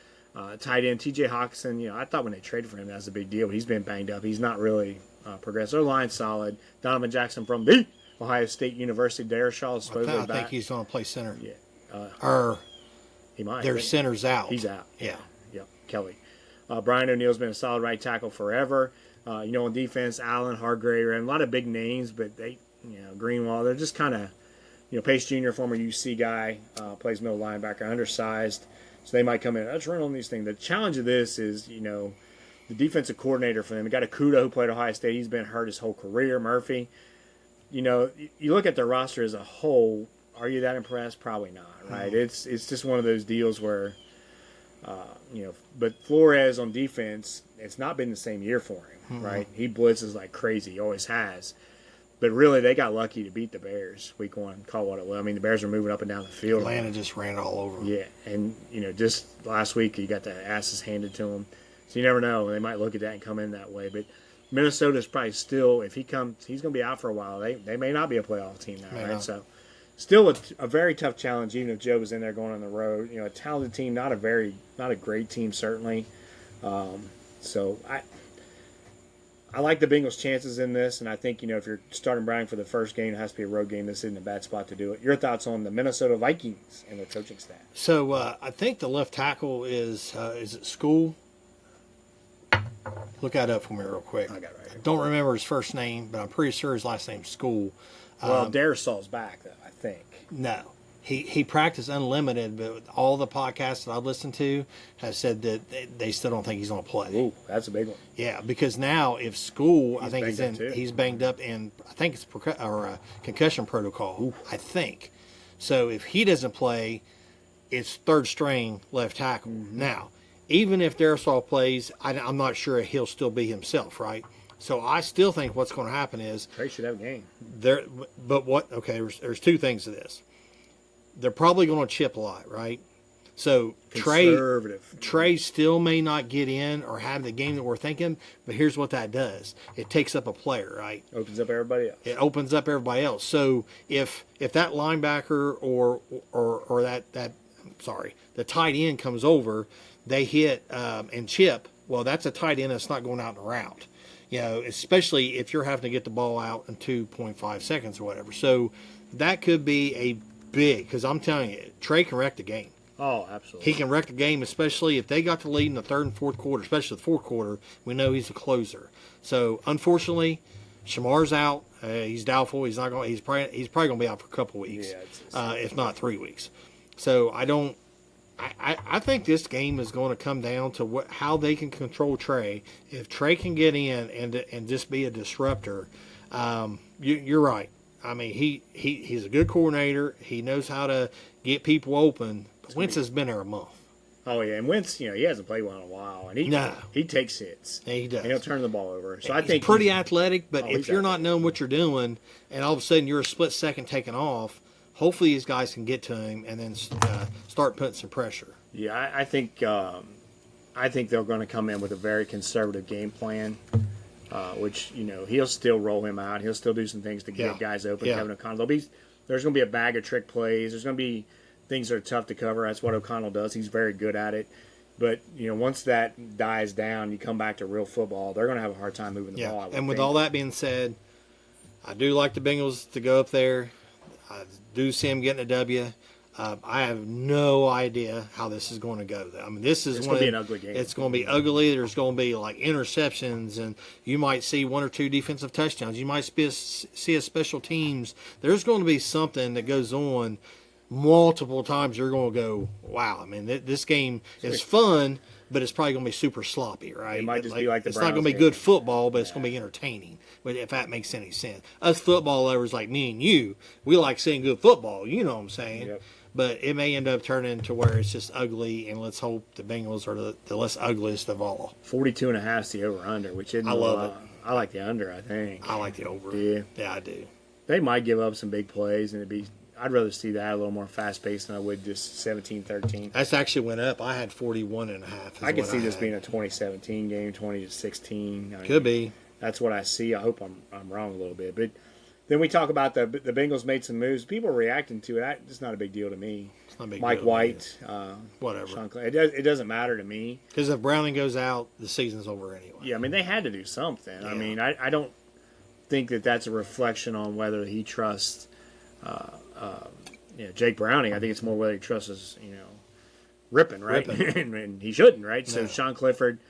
tight end T.J. Hawkinson. I thought when they traded for him, that was a big deal. But he's been banged up. He's not really progressed. Their line's solid. Donovan Jackson from the Ohio State University. Dareshaw is supposedly back. I think he's going to play center. Yeah. He might. Their center's out. He's out. Yeah. Yep. Kelly. Brian O'Neill's been a solid right tackle forever. On defense, Allen, Hargrave, and a lot of big names, but they, Greenwald, they're just kind of, Pace Jr., former UC guy, plays middle linebacker, undersized, so they might come in. Let's run on these things. The challenge of this is, the defensive coordinator for them. We got Akuda, who played Ohio State. He's been hurt his whole career. Murphy. You look at their roster as a whole. Are you that impressed? Probably not, right? Mm-hmm. It's just one of those deals where, but Flores on defense, it's not been the same year for him, right? He blitzes like crazy. He always has. But really, they got lucky to beat the Bears week 1. Call what it was. I mean, the Bears were moving up and down the field. Atlanta just ran all over them. Yeah, and, just last week, you got the asses handed to them. So you never know. They might look at that and come in that way. But Minnesota's probably still, if he comes, he's going to be out for a while. They may not be a playoff team now, right? not. So, still a very tough challenge, even if Joe was in there going on the road. A talented team, not a great team, certainly. So I like the Bengals' chances in this, and I think, if you're starting Browning for the first game, it has to be a road game. This isn't a bad spot to do it. Your thoughts on the Minnesota Vikings and their coaching staff? So I think the left tackle is it School? Look that up for me real quick. I got it right here. Don't remember his first name, but I'm pretty sure his last name's School. Well, Darisaul's back, though, I think. No. He practiced unlimited, but all the podcasts that I've listened to have said that they still don't think he's going to play. Ooh, that's a big one. Yeah, because now if School, I think he's banged up in, I think it's concussion protocol. Ooh. I think. So if he doesn't play, it's third string left tackle. Mm-hmm. Now, even if Darisaul plays, I'm not sure he'll still be himself, right? So I still think what's going to happen is Trey should have a game. There's two things to this. They're probably going to chip a lot, right? So Trey still may not get in or have the game that we're thinking, but here's what that does. It takes up a player, right? Opens up everybody else. It opens up everybody else. So if that linebacker or the tight end comes over, they hit and chip, well, that's a tight end that's not going out in a route. Especially if you're having to get the ball out in 2.5 seconds or whatever. So that could be a big, because I'm telling you, Trey can wreck the game. Oh, absolutely. He can wreck the game, especially if they got the lead in the third and fourth quarter, especially the fourth quarter. We know he's a closer. So, unfortunately, Shamar's out. He's doubtful. He's not going. He's probably going to be out for a couple weeks, if not 3 weeks. So, I think this game is going to come down to how they can control Trey. If Trey can get in and just be a disruptor, you're right. I mean, he's a good coordinator. He knows how to get people open. Wentz has been there a month. Oh, yeah. And Wentz, he hasn't played well in a while. And he takes hits. Yeah, he does. And he'll turn the ball over. So I think think he's pretty athletic, but if you're not knowing what you're doing and all of a sudden you're a split second taking off, hopefully these guys can get to him and then start putting some pressure. Yeah, I think they're going to come in with a very conservative game plan. Which, he'll still roll him out. He'll still do some things to get guys open. Yeah. Kevin O'Connell. There's going to be a bag of trick plays. There's going to be things that are tough to cover. That's what O'Connell does. He's very good at it. But, once that dies down, you come back to real football, they're going to have a hard time moving the ball. And with all that being said, I do like the Bengals to go up there. I do see them getting a W. I have no idea how this is going to go. I mean, it's going to be an ugly game. It's going to be ugly. There's going to be like interceptions, and you might see one or two defensive touchdowns. You might see a special teams. There's going to be something that goes on multiple times. You're going to go, wow. I mean, this game is fun, but it's probably going to be super sloppy, right? It might just be like the It's Browns not going to be game. good football, but it's going to be entertaining. But if that makes any sense, us football lovers like me and you, we like seeing good football. You know what I'm saying? Yep. But it may end up turning to where it's just ugly, and let's hope the Bengals are the less ugliest of all. 42.5 is the over-under, which isn't I love it. I like the under, I think. I like the over. Yeah. Yeah, I do. They might give up some big plays, and I'd rather see that a little more fast-paced than I would just 17-13. That's actually went up. I had 41.5. I could see this being a 2017 game, 20-16. Could be. That's what I see. I hope I'm wrong a little bit. But then we talk about the Bengals made some moves. People are reacting to it. It's not a big deal to me. It's not a big Mike deal. White, Whatever. Sean Clay. It doesn't matter to me. Because if Browning goes out, the season's over anyway. Yeah, I mean, they had to do something. Yeah. I mean, I don't think that's a reflection on whether he trusts Jake Browning. I think it's more whether he trusts Rippon, right? and he shouldn't, right? So Sean Clifford,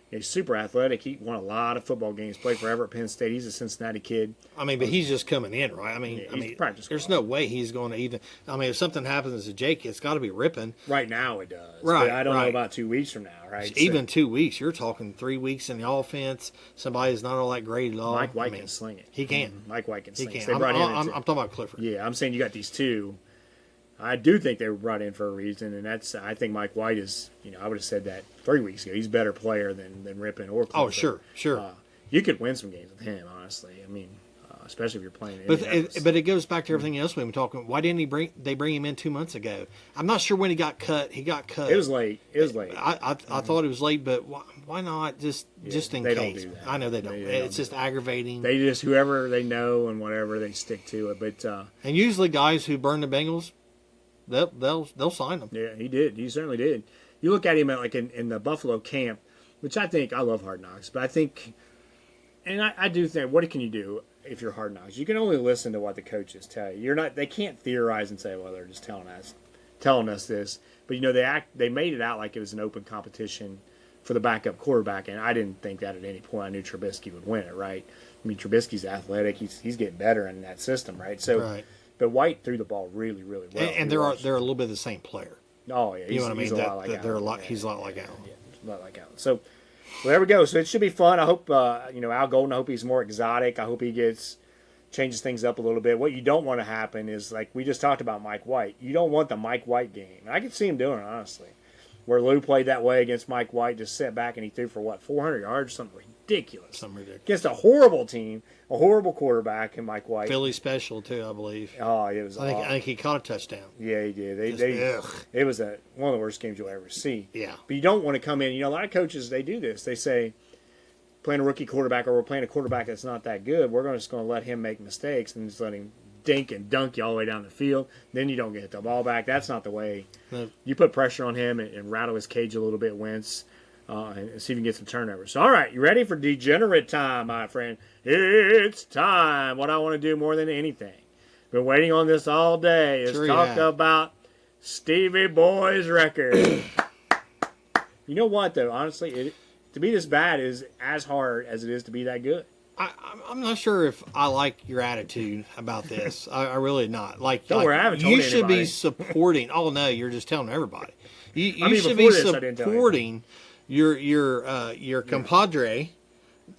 he's super athletic. He won a lot of football games, played forever at Penn State. He's a Cincinnati kid. I mean, but he's just coming in, right? I mean, there's no way he's going to even. I mean, if something happens to Jake, it's got to be Rippon. Right now it does. Right. But I don't know about 2 weeks from now, right? Even 2 weeks. You're talking 3 weeks in the offense. Somebody's not all that great at all. Mike White can sling it. He can. Mike White can sling it. I'm talking about Clifford. Yeah, I'm saying you got these two. I do think they were brought in for a reason, and I think Mike White is, I would have said that 3 weeks ago. He's a better player than Rippon or Clifford. Oh, sure. You could win some games with him, honestly. I mean, especially if you're playing. But it goes back to everything else we've been talking. Why didn't they bring him in 2 months ago? I'm not sure when he got cut. He got cut. It was late. I thought it was late, but why not just in they case? Don't do that. I know they don't. It's just aggravating. They just whoever they know and whatever they stick to it. But and usually guys who burn the Bengals, they'll sign them. Yeah, he did. He certainly did. You look at him in the Buffalo camp, which I think I love Hard Knocks, but I think, and I do think, what can you do if you're Hard Knocks? You can only listen to what the coaches tell you. They can't theorize and say, well, they're just telling us this. But they made it out like it was an open competition for the backup quarterback, and I didn't think that at any point. I knew Trubisky would win it, right? I mean, Trubisky's athletic; he's getting better in that system, right? So, right. But White threw the ball really, really well, and they're a little bit the same player. Oh yeah, you know what I mean? He's a lot like Allen. He's a lot like Allen. Yeah, a lot like Allen. So, well, there we go. So it should be fun. I hope Al Golden. I hope he's more exotic. I hope he changes things up a little bit. What you don't want to happen is, like we just talked about Mike White. You don't want the Mike White game. I could see him doing it, honestly, where Lou played that way against Mike White, just sat back and he threw for 400 yards, something ridiculous. Against a horrible team, a horrible quarterback in Mike White. Philly special too, I believe. Oh, it was. I think he caught a touchdown. Yeah, he did. It was one of the worst games you'll ever see. Yeah. But you don't want to come in. A lot of coaches, they do this. They say, playing a rookie quarterback, or we're playing a quarterback that's not that good, we're just going to let him make mistakes and just let him dink and dunk you all the way down the field. Then you don't get the ball back. That's not the way. No. You put pressure on him and rattle his cage a little bit, Wentz, and see if you can get some turnovers. So, all right, you ready for degenerate time, my friend? It's time. What I want to do more than anything, been waiting on this all day, is talk about Stevie Boy's record. You know what, though? Honestly, to be this bad is as hard as it is to be that good. I'm not sure if I like your attitude about this. I really not. Don't worry, I haven't told you anybody. Should be supporting. Oh no, you're just telling everybody. You should be supporting your compadre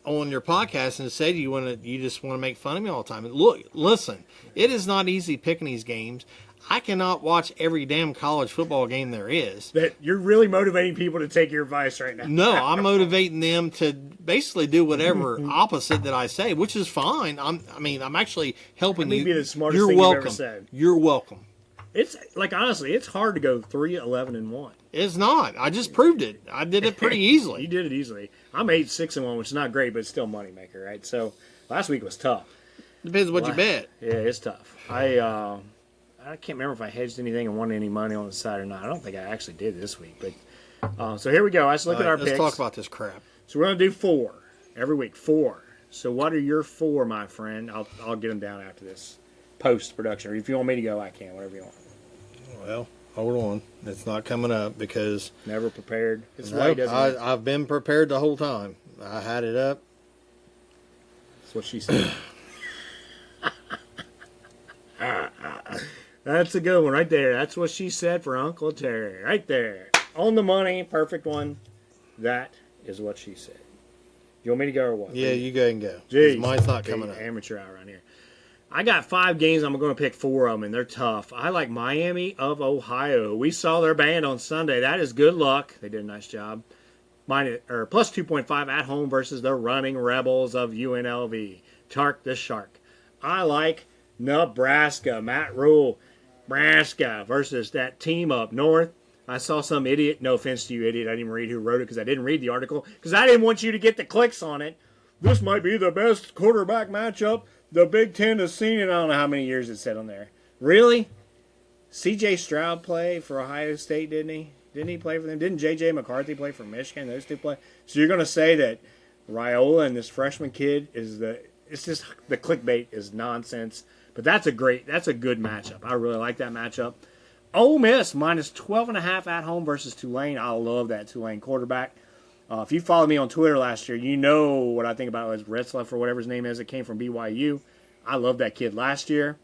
on your podcast and say you just want to make fun of me all the time. Look, listen, it is not easy picking these games. I cannot watch every damn college football game there is. That you're really motivating people to take your advice right now. No, I'm motivating them to basically do whatever opposite that I say, which is fine. I'm actually helping you. Be the smartest you're thing welcome. You've ever said. You're welcome. It's honestly, it's hard to go 3-11-1. It's not. I just proved it. I did it pretty easily. You did it easily. I'm 8-6-1, which is not great, but it's still moneymaker, right? So last week was tough. Depends what you bet. Yeah, it's tough. I can't remember if I hedged anything and won any money on the side or not. I don't think I actually did this week. But so here we go. Let's look at our picks. Let's talk about this crap. So we're going to do 4 every week. 4. So what are your 4, my friend? I'll get them down after this post-production. Or if you want me to go, I can. Whatever you want. Well, hold on. It's not coming up because... Never prepared. I've been prepared the whole time. I had it up. That's what she said. That's a good one right there. That's what she said for Uncle Terry. Right there. On the money. Perfect one. That is what she said. You want me to go or what? Yeah, you go and go. Jeez. Mine's not coming up. Amateur hour around here. I got 5 games. I'm going to pick 4 of them, and they're tough. I like Miami of Ohio. We saw their band on Sunday. That is good luck. They did a nice job. Plus 2.5 at home versus the running Rebels of UNLV. Tark the Shark. I like Nebraska. Matt Rule. Nebraska versus that team up north. I saw some idiot, no offense to you, idiot, I didn't even read who wrote it because I didn't read the article because I didn't want you to get the clicks on it. This might be the best quarterback matchup the Big Ten has seen in I don't know how many years it said on there. Really? C.J. Stroud play for Ohio State, didn't he? Didn't he play for them? Didn't J.J. McCarthy play for Michigan? Those two play. So you're going to say that Raiola and this freshman kid it's just the clickbait is nonsense. But that's a good matchup. I really like that matchup. Ole Miss minus 12.5 at home versus Tulane. I love that Tulane quarterback. If you followed me on Twitter last year, you know what I think about Retzlaff or whatever his name is. It came from BYU. I loved that kid last year.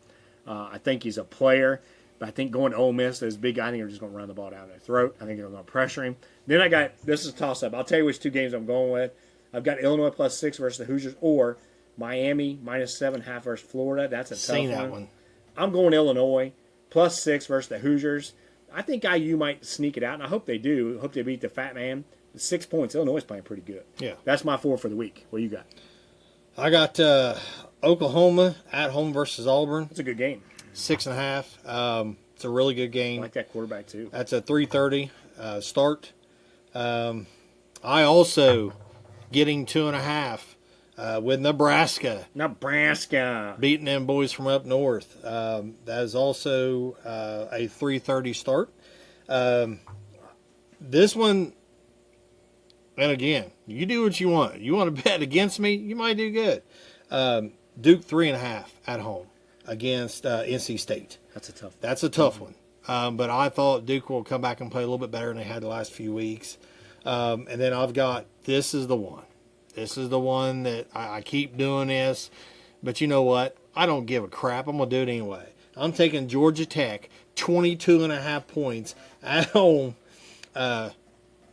I think he's a player. But I think going to Ole Miss, those big guys, I think they're just going to run the ball down their throat. I think they're going to pressure him. Then this is a toss-up. I'll tell you which 2 games I'm going with. I've got Illinois plus 6 versus the Hoosiers, or Miami minus 7.5 versus Florida. That's a tough one. I'm going Illinois plus 6 versus the Hoosiers. I think IU might sneak it out, and I hope they do. I hope they beat the Fat Man. 6 points. Illinois is playing pretty good. Yeah. That's my 4 for the week. What do you got? I got Oklahoma at home versus Auburn, That's a good game. 6.5. It's a really good I game. like that quarterback too. That's a 3:30 start. I also getting 2.5 with Nebraska. Nebraska. Beating them boys from up north. That is also a 3:30 start. This one, and again, you do what you want. You want to bet against me, you might do good. Duke 3.5 at home against NC State. That's a tough one. But I thought Duke will come back and play a little bit better than they had the last few weeks. And then I've got, this is the one. This is the one that I keep doing this. But you know what? I don't give a crap. I'm going to do it anyway. I'm taking Georgia Tech, 22.5 points at home,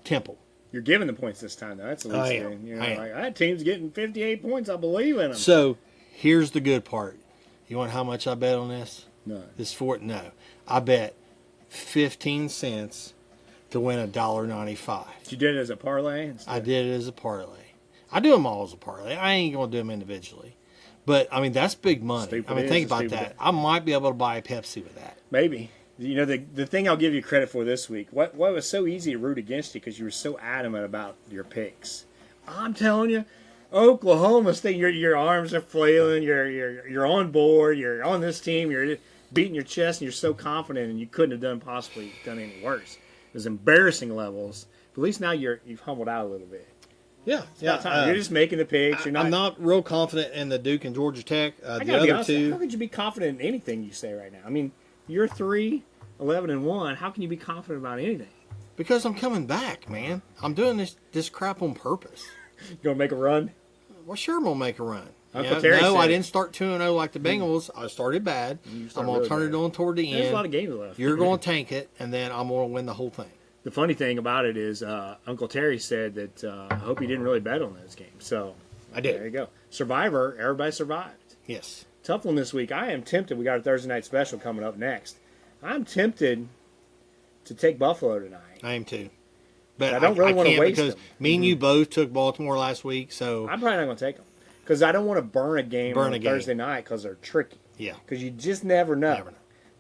Temple. You're giving the points this time, though. That's the least thing. You know, like, that team's getting 58 points. I believe in them. So here's the good part. You want how much I bet on this? No. No. I bet 15 cents to win $1.95. You did it as a parlay? I did it as a parlay. I do them all as a parlay. I ain't going to do them individually. But, I mean, that's big money. Think about that. I might be able to buy a Pepsi with that. Maybe. You know, the thing I'll give you credit for this week, what was so easy to root against you because you were so adamant about your picks. I'm telling you, Oklahoma State, your arms are flailing, you're on board, you're on this team, you're beating your chest, and you're so confident, and you couldn't have possibly done any worse. It was embarrassing levels. But at least now you've humbled out a little bit. Yeah. You're just making the picks. I'm not real confident in the Duke and Georgia Tech. The other honest, two. How could you be confident in anything you say right now? I mean, you're 3-11-1. How can you be confident about anything? Because I'm coming back, man. I'm doing this crap on purpose. You gonna make a run? Well, sure, I'm gonna make a run. Uncle Terry said I didn't start 2-0 like the Bengals. I started bad. I'm gonna turn it on toward the end. There's a lot of games left. You're gonna tank it, and then I'm gonna win the whole thing. The funny thing about it is, Uncle Terry said that I hope he didn't really bet on those games. So I did. There you go. Survivor. Everybody survived. Yes. Tough one this week. I am tempted. We got a Thursday night special coming up next. I'm tempted to take Buffalo tonight. I am too. But I don't really want to waste because them. Me and you both took Baltimore last week, so I'm probably not going to take them because I don't want to burn a game on Thursday night because they're tricky. Yeah. Because you just never know.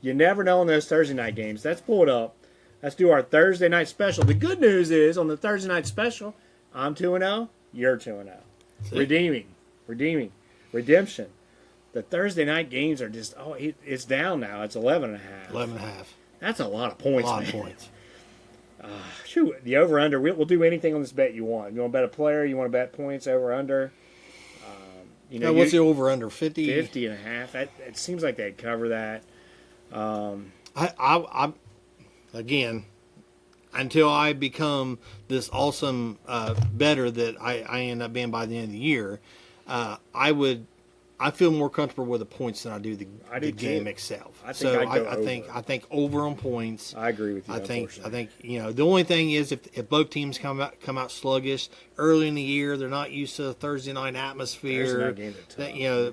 You never know on those Thursday night games. Let's pull it up. Let's do our Thursday night special. The good news is on the Thursday night special, I'm 2-0. You're 2-0. Redeeming. Redemption. The Thursday night games are just, it's down now. It's 11.5. 11.5. That's a lot of points, A lot of points. Shoot, the over-under, we'll do anything on this bet you want. You want to bet a player? You want to bet points over-under? What's the over-under? 50? 50.5. It seems like they'd cover that. I Again, until I become this awesome bettor that I end up being by the end of the year, I feel more comfortable with the points than I do the game itself. I think over on points. I agree with you. I think the only thing is if both teams come out sluggish early in the year, they're not used to the Thursday night atmosphere.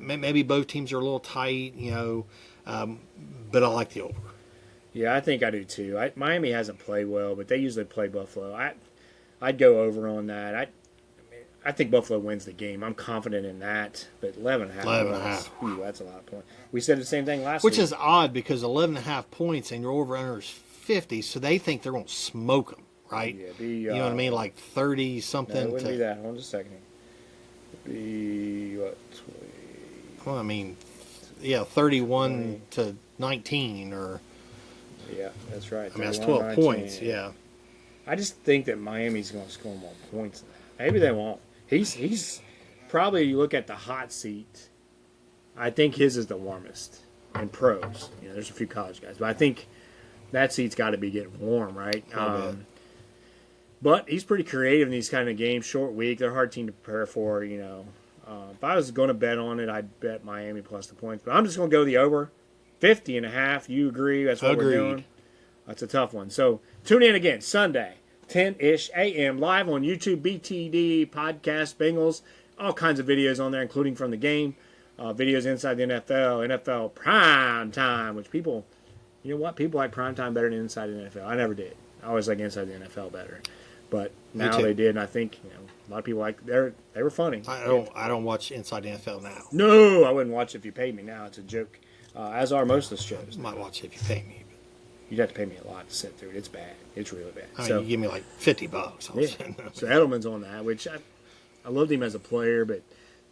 Maybe both teams are a little tight. But I like the over. Yeah, I think I do too. Miami hasn't played well, but they usually play Buffalo. I'd go over on that. I think Buffalo wins the game. I'm confident in that. But 11.5. That's a lot of points. We said the same thing last week. Which is odd because 11.5 points and your over-under is 50, so they think they're going to smoke them, right? Yeah, you know what I mean? Like 30-something. No, it wouldn't be that. Hold on just a second. It'd be, what, 20? Well, I mean, 31 to 19 or... Yeah, that's right. I mean, that's 12 19. Points, yeah. I just think that Miami's going to score more points than that. Maybe they won't. He's probably, you look at the hot seat, I think his is the warmest in pros. There's a few college guys, but I think that seat's got to be getting warm, right? But he's pretty creative in these kind of games. Short week, they're a hard team to prepare for, If I was going to bet on it, I'd bet Miami plus the points. But I'm just going to go the over. 50.5. You agree? That's what we're doing. That's a tough one. So tune in again Sunday, 10-ish a.m. live on YouTube, BTD podcast, Bengals, all kinds of videos on there, including from the game, videos inside the NFL prime time. Which people like prime time better than inside the NFL. I never did. I always like inside the NFL better. but now they did, and I think a lot of people they were funny. I don't watch Inside the NFL now. No, I wouldn't watch it if you paid me now. It's a joke, as are most of the shows. I might watch it if you pay me. You'd have to pay me a lot to sit through it. It's bad. It's really bad. I mean, you give me like $50. So Edelman's on that, which I loved him as a player, but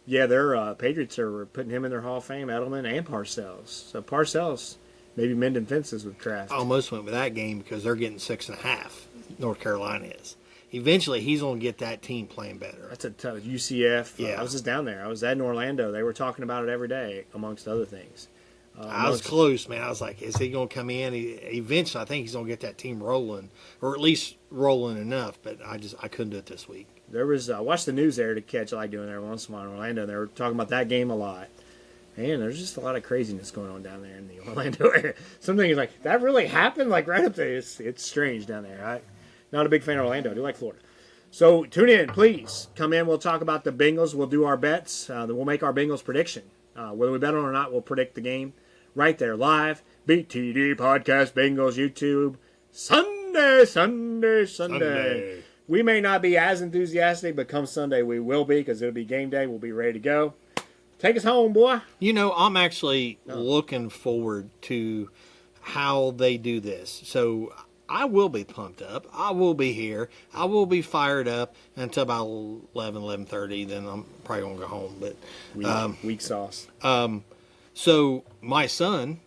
yeah, their Patriots are putting him in their Hall of Fame, Edelman and Parcells. So Parcells maybe mending fences with Kraft. I almost went with that game because they're getting 6.5. North Carolina is. Eventually, he's going to get that team playing better. That's a tough UCF. Yeah. I was just down there. I was in Orlando. They were talking about it every day, amongst other things. I was close, man. I was like, is he going to come in? Eventually, I think he's going to get that team rolling, or at least rolling enough. But I couldn't do it this week. There was I watched the news there to catch. I like doing it every once in a while in Orlando. And they were talking about that game a lot. Man, there's just a lot of craziness going on down there in the Orlando area. Something is like, that really happened? Like right up there. It's strange down there. Not a big fan of Orlando. I do like Florida. So tune in, please. Come in. We'll talk about the Bengals. We'll do our bets. Then we'll make our Bengals prediction. Whether we bet on it or not, we'll predict the game right there live. BTD Podcast, Bengals, YouTube. Sunday. We may not be as enthusiastic, but come Sunday we will be because it'll be game day. We'll be ready to go. Take us home, boy. I'm actually looking forward to how they do this. So I will be pumped up. I will be here. I will be fired up until about 11:30. Then I'm probably going to go home. But weak sauce. So my son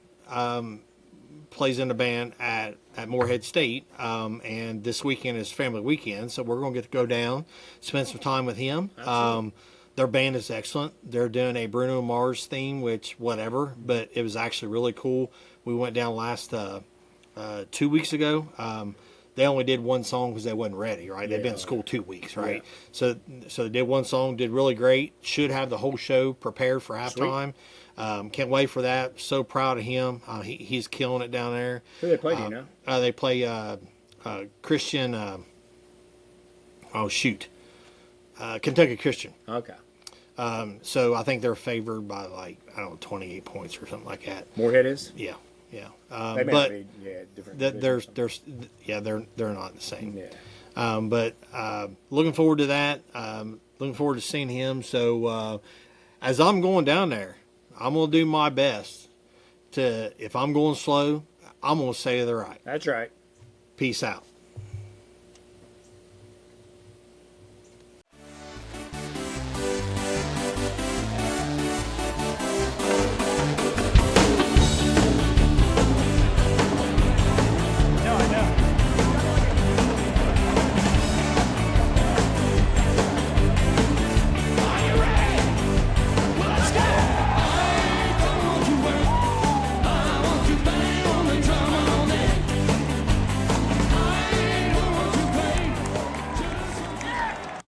plays in a band at Morehead State, and this weekend is family weekend. So we're going to get to go down, spend some time with him. Their band is excellent. They're doing a Bruno Mars theme, which whatever, but it was actually really cool. We went down last 2 weeks ago. They only did one song because they wasn't ready, right? They've been in school 2 weeks, right? Yeah. So they did one song, did really great. Should have the whole show prepared for halftime. Can't wait for that. So proud of him. He's killing it down there. Who they play, do you know? They play Christian. Kentucky Christian. Okay. So I think they're favored by 28 points or something like that. Morehead is? Yeah. They may but be, different. They're not the same. Yeah. But looking forward to that. Looking forward to seeing him. So as I'm going down there, I'm going to do my best if I'm going slow, I'm going to say they're right. That's right. Peace out.